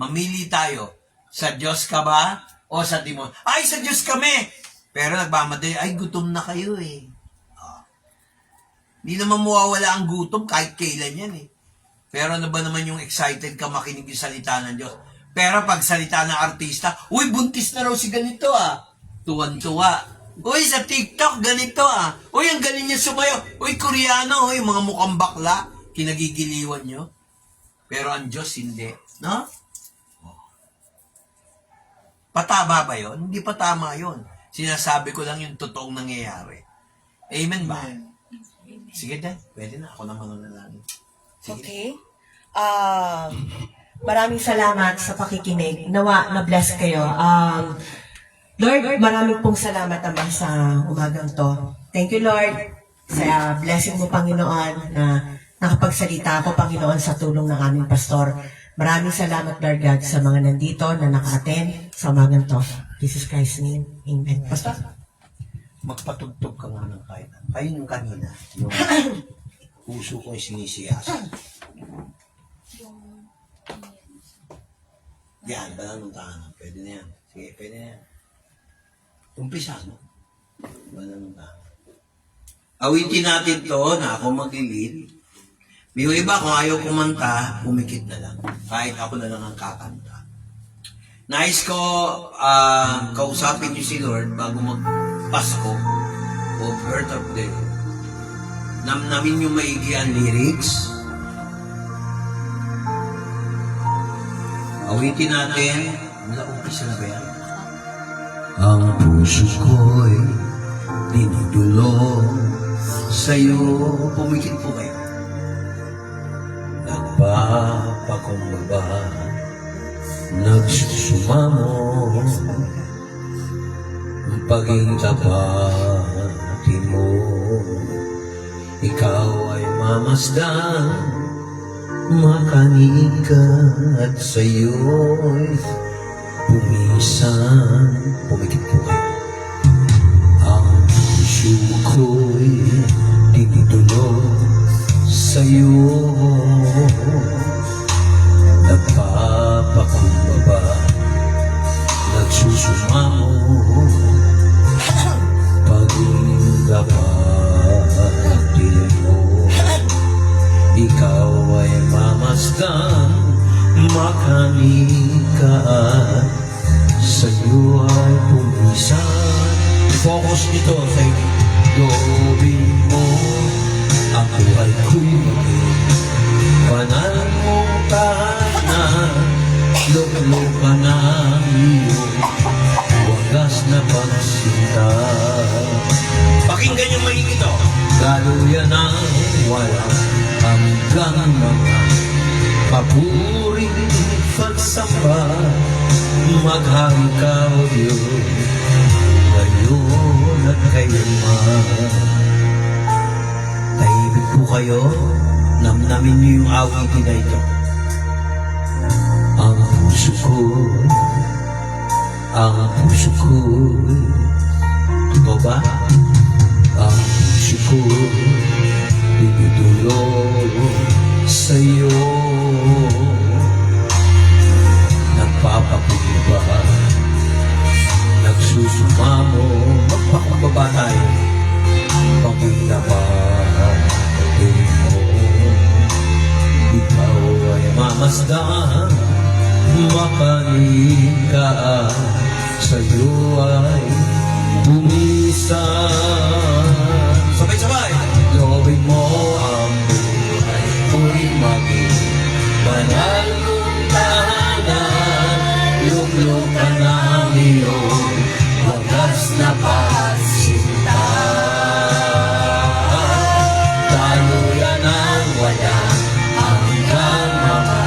Mamili tayo. Sa Diyos ka ba o sa demonyo? Ay, sa Diyos kami! Pero nagmamadali, ay, gutom na kayo eh. Hindi naman mawawala ang gutom kahit kailan yan eh. Pero ano ba naman yung excited ka makinig yung salita ng Diyos? Pero pag salita ng artista, uy, buntis na raw si ganito ah. Tuwan-tuwa. Uy, sa TikTok, ganito ah. Uy, ang galing niya sumayo. Uy, Koreano, uy, mga mukhang bakla. Kinagigiliwan nyo. Pero ang Diyos, hindi. No? Patama ba yun? Hindi patama yun. Sinasabi ko lang yung totoong nangyayari. Amen ba? Sige din. Pwede na. Ako naman na lang. Sige. Okay. Maraming salamat sa pakikinig. Nawa, na-bless kayo. Lord, maraming pong salamat naman sa umagang to. Thank you, Lord, sa blessing mo, Panginoon, na nakapagsalita ako, Panginoon, sa tulong ng aming pastor. Maraming salamat, Lord God, sa mga nandito na naka-attend sa umagang to. Jesus Christ's name. Amen. Pastor? Magpatugtog ka nga ng kahit. Ayun yung kanina. Yung puso ko ay sinisiyasa. Yan, balang ng tahanan. Pwede na yan. Sige, pwede na yan. Umpisa, no? Balang ng tahanan. Awitin natin to na ako maglilid. May iba, kung ayaw kumanta, pumikit na lang. Kahit ako na lang ang kakanta. Nais ko kausapin niyo si Lord bago mag-Pasko o Birth of the Lord. Namnamin yung maigi ang lyrics. Awitin natin. Umpisa na ba yan? Ang puso ko'y dinudulong sa'yo. Pumikit po kayo. Nagpapakumbaba, nagsusumamo, ang paging tapati mo. Ikaw ay mamasdan, makanig at sa'yo'y pumisan. Pumikit po kayo. Ang puso ko'y dinudulong sa'yo. Nagpapakumbaba, nagsusumamo, paging kapatid mo. Ikaw ay mamasdan, makanika at sa'yo ay pumisan. Focus nito sa loobin mo. Ang buhay ko'y maging banal mong tahanan. Luklok ka ng iyong wagas na pagsinta. Pakinggan yung maigi ito. Galuyan ang walang hanggang mga papuring pagsamba. Maghari ka o Diyos, ngayon at kailanman. Tahimik po kayo, namnamin niyo yung awitin na ito. Ang puso ko, totoo ba? Ang puso ko, dinudulong sa'yo. Nagpapakumbaba, nagsusumamo, magpakumbaba tayo. Pagkinapatin mo, ikaw ay mamasdan, makanig ka, sa'yo ay bumisan. Sabay-sabay! Gawin mo ang buhay ko'y maging banal mong tahanan. Luklok ka ng iyong wagas na pagsinta. Daluyan ang walang hanggang mga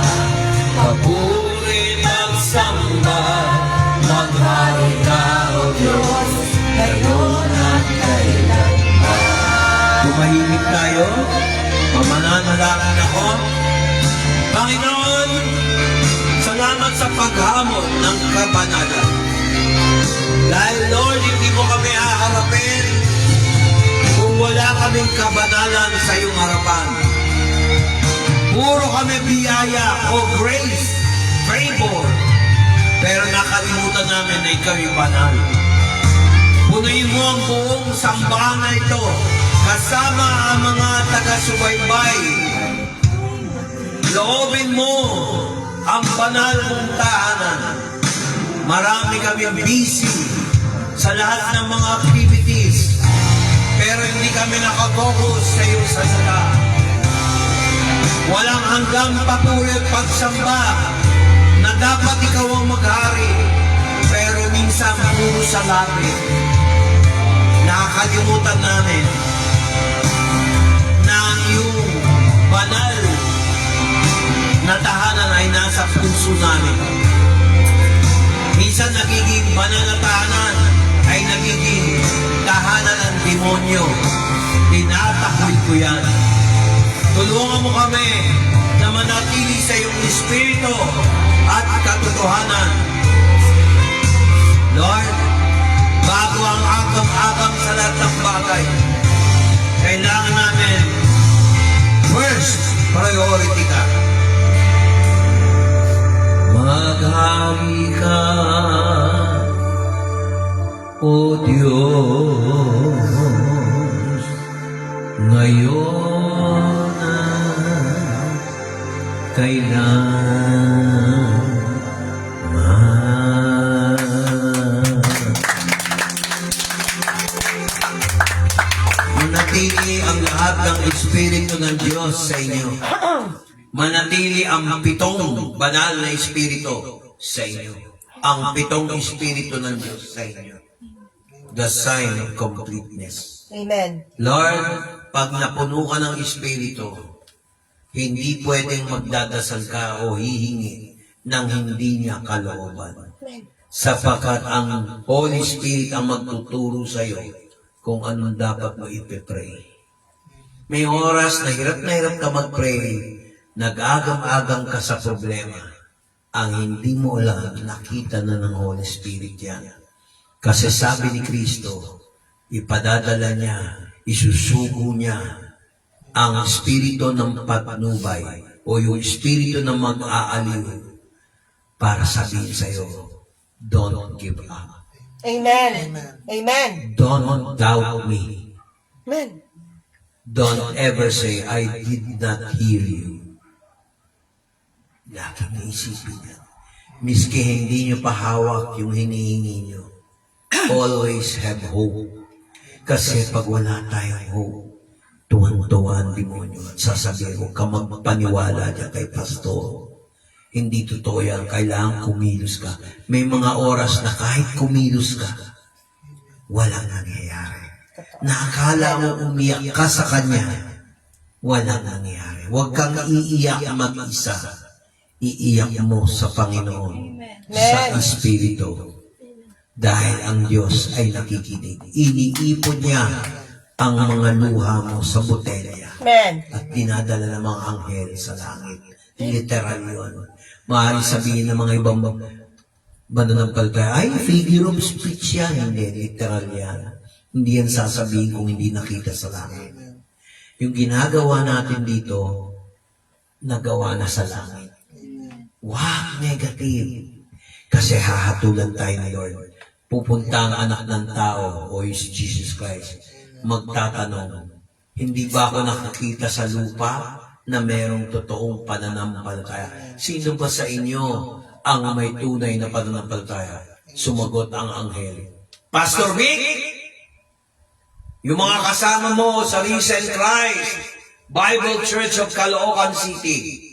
tayo. Mamananalangin ako. Panginoon, salamat sa paghamon ng kabanalan. Dahil Lord, hindi mo kami haharapin kung wala kaming kabanalan sa iyong harapan. Puro kami biyaya o grace, favor, pero nakalimutan namin na ikaw yung banal. Punuin mo ang buong sambahan na ito kasama ang mga taga-subaybay. Loobin mo ang banal mong tahanan. Marami kami busy sa lahat ng mga activities, pero hindi kami nakapokus sa iyong salita. Walang hanggang patuloy at pagsamba na dapat ikaw ang maghari, pero minsan puro sa labi. Nakakalimutan namin na ang iyong banal na tahanan ay nasa puso namin. Minsan nagiging banal na tahanan ay nagiging tahanan ng demonyo. Tinatakoy ko yan. Tulungan mo kami na manatili sa iyong espiritu at katotohanan. Lord, bago ang agam-agam sa lahat ng bagay, kailangan namin first priority ka. Maghari ka, O Diyos, ngayon at kailanman. Manatili ang lahat ng Espiritu ng Diyos sa inyo. Manatili ang pitong banal na Espiritu sa inyo. Ang pitong Espiritu ng Diyos sa inyo. The sign of completeness. Amen. Lord, pag napuno ka ng Espiritu, hindi pwedeng magdadasal ka o hihingi ng hindi niya kalooban. Sapagkat ang Holy Spirit ang magtuturo sa iyo kung anong dapat mo ipipray. May oras na hirap ka mag-pray, nag-agam-agam ka sa problema. Ang hindi mo lang nakita na ng Holy Spirit yan. Kasi sabi ni Kristo, ipadadala niya, isusugo niya ang espiritu ng patnubay o yung espiritu ng mag-aaliw para sabihin sa iyo, don't give up. Amen. Amen. Don't doubt me. Amen. Don't ever say, I did not hear you. Lagi na isipin yan. Miski hindi nyo pahawak yung hinihingi nyo, always have hope. Kasi pag wala tayong hope, tuwan-tuwa ang demonyo at sasabihin ko, ka magpaniwala dyan kay pastor. Hindi totoo yan, kailangan kumilos ka. May mga oras na kahit kumilos ka, walang nangyayari. Nakakala mo umiyak ka sa kanya, walang nangyayari. Huwag kang iiyak mag-isa. Iiyak mo sa Panginoon, sa Espiritu. Dahil ang Diyos ay nakikinig. Iniipon niya ang mga luha mo sa botelya. Amen. At dinadala ng mga anghel sa langit. Literal yun. Maaaring sabihin ng mga ibang mananampalataya, ay, figure of speech yan. Hindi, literal yan. Hindi yan sasabihin kung hindi nakita sa langit. Yung ginagawa natin dito, nagawa na sa langit. Wag negative. Kasi hahatulan tayo ni Lord. Pupunta ang anak ng tao, o is Jesus Christ, magtatanong, hindi ba ako nakakita sa lupa na merong totoong pananampalataya? Sino ba sa inyo ang may tunay na pananampalataya? Sumagot ang anghel. Pastor Vic, yung mga kasama mo sa Risen Christ Bible Church of Caloocan City,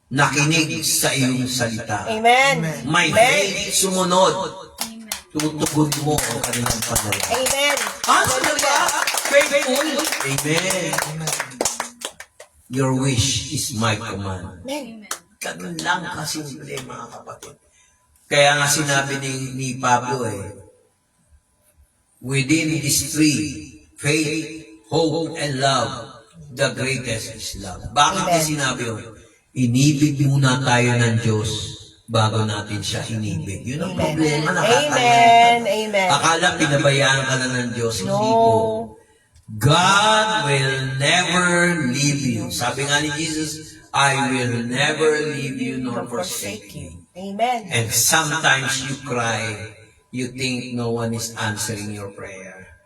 nakinig sa iyong salita. Amen. May faith sumunod. Tutugon mo ang kanilang panalangin. Amen. Ano na ba? Faithful? Amen. Your wish is my command. Amen. Ganun lang kasimple, mga kapatid. Kaya nga sinabi ni Pablo within these three, faith, hope, and love, the greatest is love. Bakit niya sinabi yun? Inibig muna tayo ng Diyos bago natin siya inibig. Yun ang problema, Amen. Amen. Akala pinabayaan ka na ng Diyos. Hindi po. God will never leave you. Sabi nga ni Jesus, I will never leave you nor forsake you. Amen. And sometimes you cry, you think no one is answering your prayer.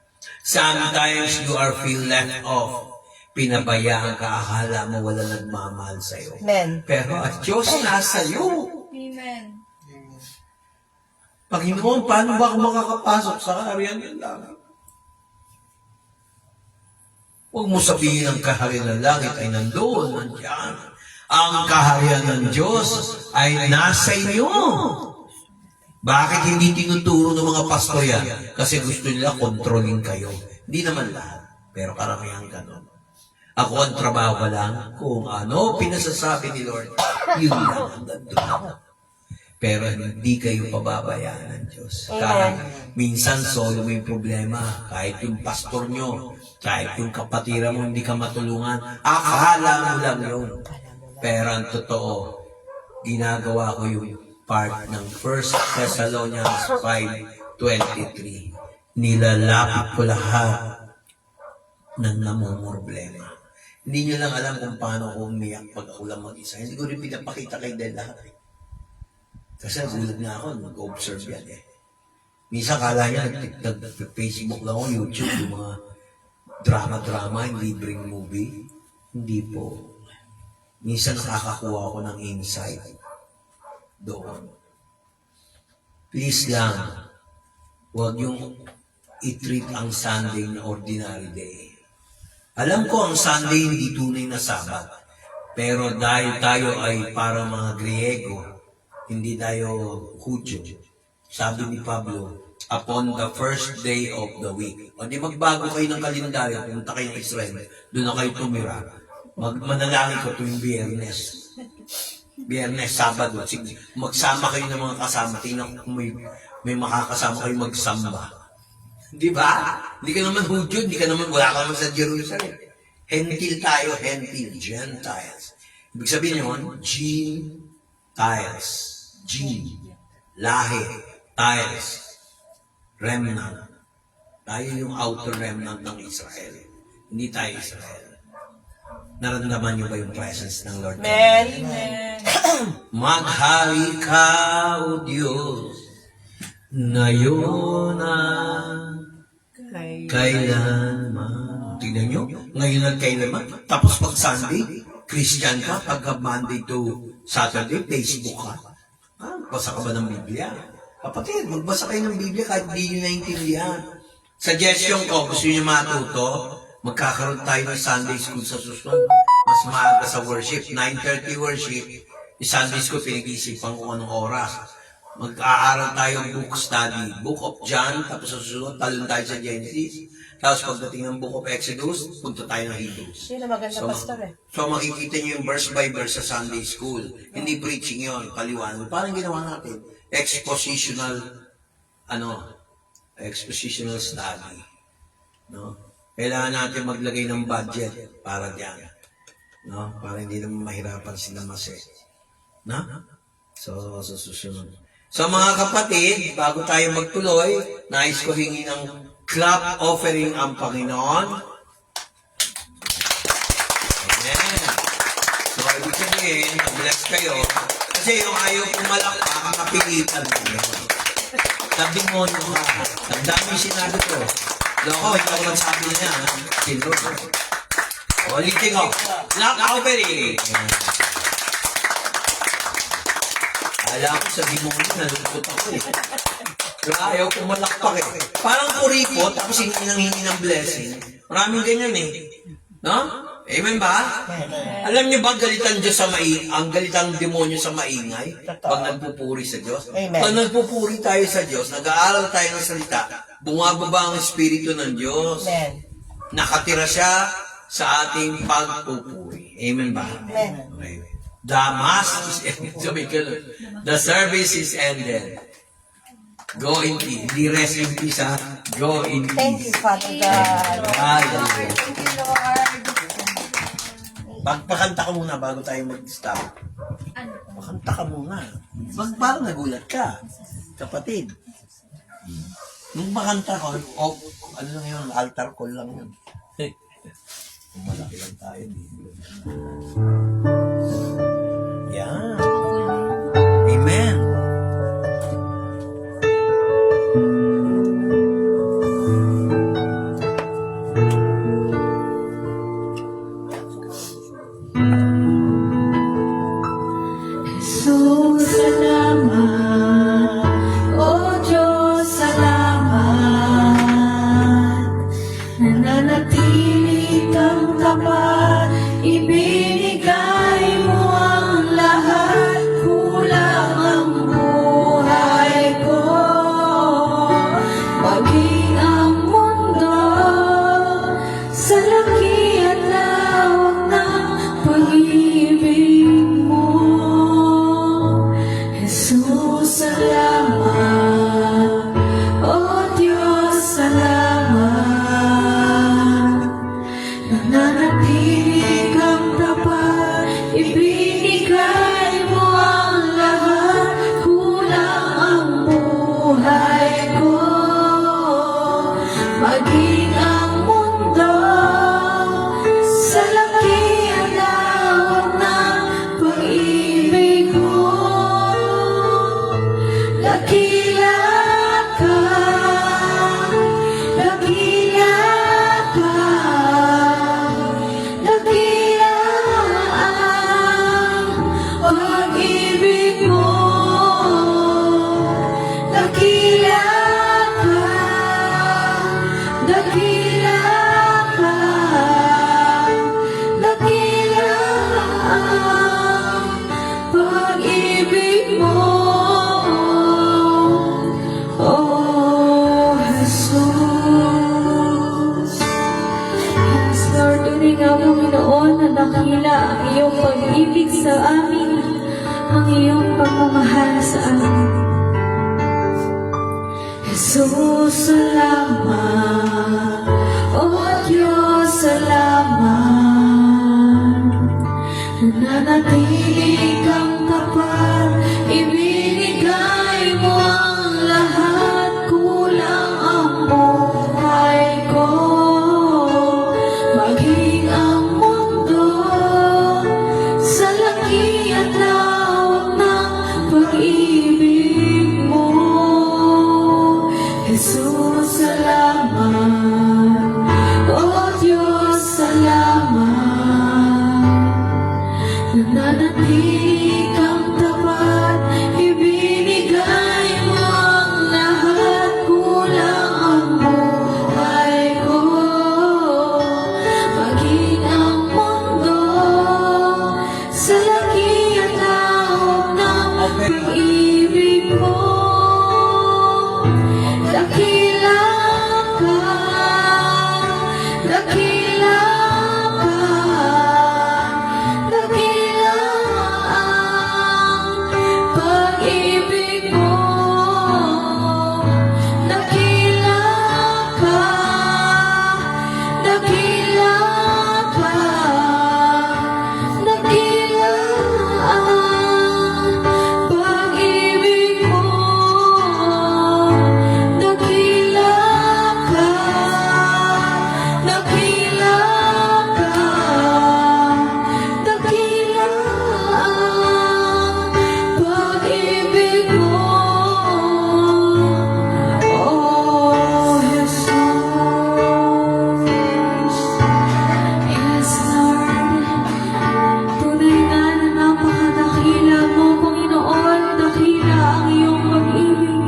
Sometimes you are feel left off. Pinabayaan ka, akala mo wala nagmamahal sa'yo. Amen. Pero ang Diyos nasa iyo. Amen. Panginoon, paano ba ako makakapasok sa kaharian ng langit? Huwag mo sabihin ang kaharian ng langit ay nandoon, nandiyan. Ang kaharian ng Diyos ay nasa inyo. Bakit hindi tinuturo ng mga pastor yan? Kasi gusto nila kontrolin kayo. Hindi naman lahat, pero karamihan ganun. Ako ang trabaho ko lang kung ano pinasasabi ni Lord, yun lang ang gandun. Pero hindi kayo pababayaan ng Diyos. Kahit minsan solo may problema, kahit yung pastor nyo, kahit yung kapatira mo hindi ka matulungan, akala mo lang yun. Pero ang totoo, ginagawa ko yung part ng 1 Thessalonians 5:23. Nilalapit ko lahat ng namumroblema. Hindi nyo lang alam kung paano ako umiyak pag ako lang mag-isa. Hindi ko rin pinapakita kay Del lahat. Kasi gulat nga ako, mag-observe yan eh. Minsan kala niya, nag-Facebook lang ako, YouTube, yung mga drama-drama, yung libreng movie. Hindi po. Minsan nakakakuha ako ng insight doon. Please lang, huwag yung i-treat ang Sunday na ordinary day. Alam ko ang Sunday hindi tunay na Sabat. Pero dahil tayo ay para mga Griego, hindi tayo Hudyo. Sabi ni Pablo, upon the first day of the week. O di magbago kayo ng kalendaryo, pumunta kayo ng Israel, doon na kayo tumira. Manalangin ko tuwing Biyernes. Biyernes, Sabado. Magsama kayo ng mga kasama. Tingnan kung may makakasama kayo magsamba. Di ba? Hindi ka naman Hudyo, hindi ka naman, wala ka naman sa Jerusalem. Hentil tayo, Hentil, Gentiles. Ibig sabihin yun, Gentiles. G, lahi, tiles, remnant. Tayo yung outer remnant ng Israel. Hindi tayo Israel. Naramdaman niyo ba yung presence ng Lord? Amen. Maghari ka, O Diyos, ngayon kailanman. Tingnan nyo, ngayon at kailanman. Tapos pag Sunday, Christian ka, pagka Monday to Saturday, Facebook ka. Basa ka ba ng Biblia? Kapatid, magbasa kayo ng Biblia kahit hindi nyo naintindihan. Suggestion ko, gusto nyo matuto, magkakaroon tayo ng Sunday school sa susunod. Mas maaga sa worship, 9:30 worship. Yung Sunday school, pinag-iisipan ko anong oras. Mag-aaral tayo ng book study, Book of John, tapos sa susunod, talon tayo sa Genesis. Tapos pagdating ng Book of Exodus, punta tayo ng Hebrews. Yun ang maganda, pastor eh. So makikita niyo yung verse by verse sa Sunday school. Hindi preaching yon, paliwanag. Parang ginawa natin, expositional study. No? Kailangan natin maglagay ng budget para diyan. No? Para hindi naman mahirapan sila no? So, sa susunod. So mga kapatid, bago tayo magtuloy, nais ko hingi ng clap offering ang Panginoon. Amen. So, ibig sabihin, bless kayo. Kasi yung ayaw pumalakpak, makapilitan mo. Demonyo ka. Ang dami sinabi ko. Loko, hindi ako nagsabi niya. Si Lord. Ulitin ko. Clap offering. Alam ko sa demonyo, nalungkot ako eh. Pero ayaw pumalakpak eh. Parang kuripot, tapos hingi ng blessing. Maraming ganyan eh. No? Amen ba? Alam niyo ba galitan Diyos sa ang galitan ng demonyo sa maingay? Pag nagpupuri sa Diyos. Amen. Pag nagpupuri tayo sa Diyos, nag-aaral tayo ng salita, bumababa ang Espiritu ng Diyos. Amen. Nakatira siya sa ating pagpupuri. Amen ba? Amen. Okay. The mass is ended. The service is ended. Go in peace. Hindi rest in peace, ha? Go in peace. Thank you, Father God. Hallelujah. Thank you, Lord. Pakanta ka muna bago tayo mag-stop. Pakanta ka muna. Parang nagulat ka, kapatid. Nung makanta ko, ano lang yun, altar call lang yun. Malaki lang tayo dito. Yan. Amen. Jesus, salamat. O Diyos, salamat. Nananatili kang tapat, ibinigay mo ang lahat, kulang ang buhay ko. Maging ang mundo sa laki at lawak ng pag-ibig mo. Jesus, salamat. O Diyos, salamat. Nananatili kang tapat, ibinigay mo ang lahat, kulang ang buhay ko. Maging ang mundo sa laki at lawak ng pag-ibig mo. Dakila ka, dakila ka, dakila ang pag-ibig mo. Dakila ka, dakila ka, dakila ang pag-ibig mo. Oh, Jesus. Yes, Lord, tunay nga Panginoon na dakila ang iyong pag-ibig sa amin, ang iyong pagmamahal sa amin. Jesus, salamat. Oh, Diyos, salamat. Nananatili kang tapat, ibinigay mo ang lahat, kulang ang buhay ko. Maging ang mundo sa laki at lawak ng pag-ibig mo. Jesus, salamat. Oh, Diyos, salamat. Nananatili kang tapat, ibinigay mo ang lahat, kulang ang buhay ko. Maging ang mundo sa laki at lawak ng pag-ibig mo. Dakila ka, dakila ka, dakila ang pag-ibig mo. Dakila ka, dakila ka, dakila ang pag-ibig mo. Dakila ka, dakila ka, dakila ang pag-ibig mo. Oh, Jesus. Yes, Lord. Tunay nga na napakadakila mo, Panginoon. Dakila ang iyong pag-ibig.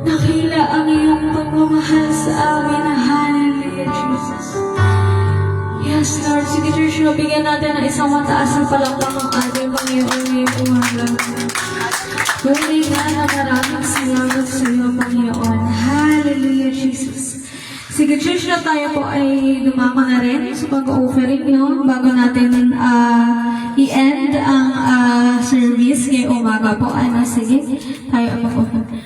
Dakila ang iyong pagmamahal sa amin. Hallelujah, Jesus. Yes, Lord. Sige, Church, bigyan natin ng isang mataas na palakpak ang ating Panginoon ngayong umaga. Tunay nga na maraming salamat sa iyo, Panginoon. Hallelujah, Jesus. Sige, Church, na tayo po ay dumako na rin sa pag-offering nyo bago natin i-end ang service ngayong umaga po. Ano, sige, tayo ang mag-offering.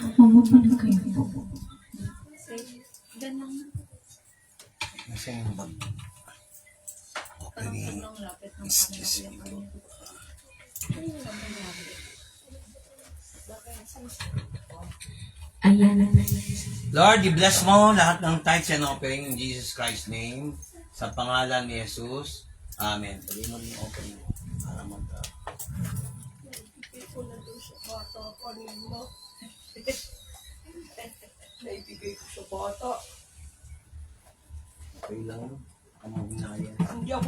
Ayan. Lord, i-bless mo lahat ng tithes and offering in Jesus Christ's name. Sa pangalan ni Jesus. Amen. Sabihin mo yung offering mo. Para mag- Naibigay ko sa bata. Okay lang. Ang hinaya.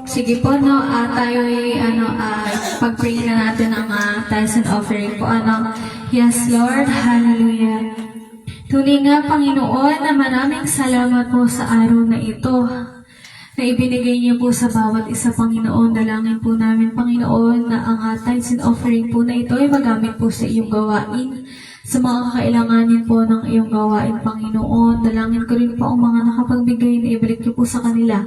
Sige po, no, tayo ay, pag-pray na natin ang tithes and offering po, Yes, Lord, hallelujah. Tunay nga, Panginoon, na maraming salamat po sa araw na ito na ibinigay niyo po sa bawat isa, Panginoon. Dalangin po namin, Panginoon, na ang tithes and offering po na ito ay magamit po sa iyong gawain, sa mga kakailanganin po ng iyong gawain, Panginoon. Dalangin ko rin po ang mga nakapagbigay na ibalik niyo po sa kanila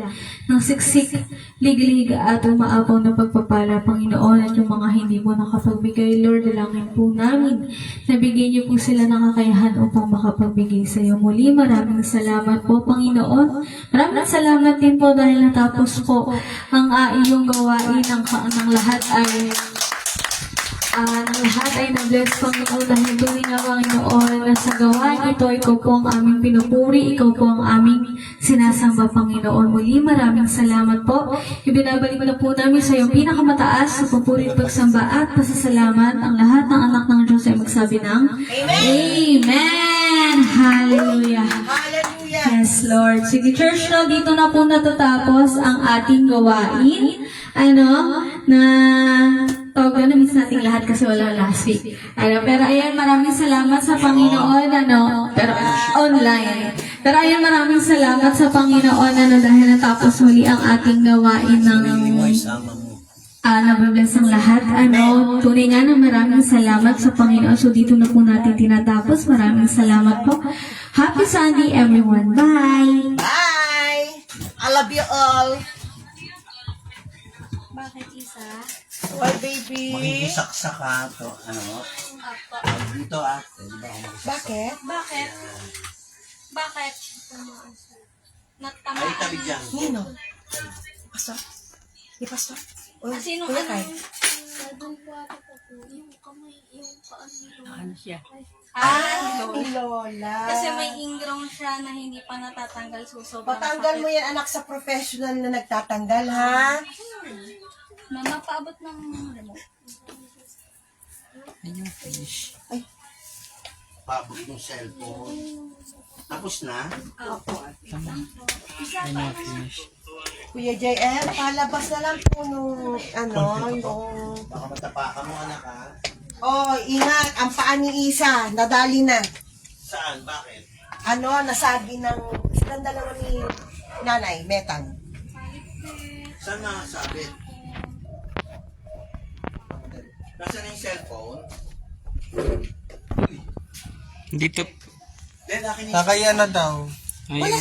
ng siksik, liglig at umaapaw na pagpapala, Panginoon. At yung mga hindi po nakapagbigay, Lord, dalangin po namin na bigyan niyo po sila ng kakayahan upang makapagbigay sa iyo. Muli, maraming salamat po, Panginoon. Maraming salamat din po dahil natapos po ang iyong gawain ng lahat ay na-bless, Panginoon, dahil tuloy nga, Panginoon, na sa gawain ito, ikaw po ang aming pinupuri, ikaw po ang aming sinasamba, Panginoon. Muli, maraming salamat po. Ibinabalik na po namin sa iyong pinakamataas sa papuri, pagsamba at pasasalamat. Ang lahat ng anak ng Diyos ay magsabi ng Amen! Hallelujah! Hallelujah! Yes, Lord. Sige, church, no, dito na po natatapos ang ating gawain. Tawag na miss nating lahat kasi wala last week. Pero ayan, maraming salamat sa Panginoon, pero online. Pero ayan, maraming salamat sa Panginoon, dahil natapos muli ang ating gawain ng Isama mo. nababless ang lahat. Tunay nga na maraming salamat sa Panginoon. So dito na po natin tinatapos. Maraming salamat po. Happy Sunday, everyone. Bye! Bye! I love you all. Bakit isa? Well, baby. Makikisaksak ka to, dito Pwede ba ako makisaksak? Bakit? Bakit? Bakit? Ay, tabi dyan. Nino? Pastor? Di Pastor? O, Sino Kuya Kai? Doon po ata po yung kamay, yung paan nito. Ano siya? Ni Lola. Kasi may ingrown siya na hindi pa natatanggal, so sobrang Patanggal mo yan, anak, sa professional na nagtatanggal, ha? Mama, paabot ng remote. Pabot yung cellphone. Tapos na? Kuya JM, palabas na lang po nung, yung... Baka matapakan mo, anak, ha? Oh, ingat, ang paa ni Isa, nadali na. Saan? Bakit? Nasabi ng, silang dalawa ni Nanay, Metang. Saan nakasabit? Nasaan yung cellphone? Dito. Then, akin yung Nakaya na daw. Wala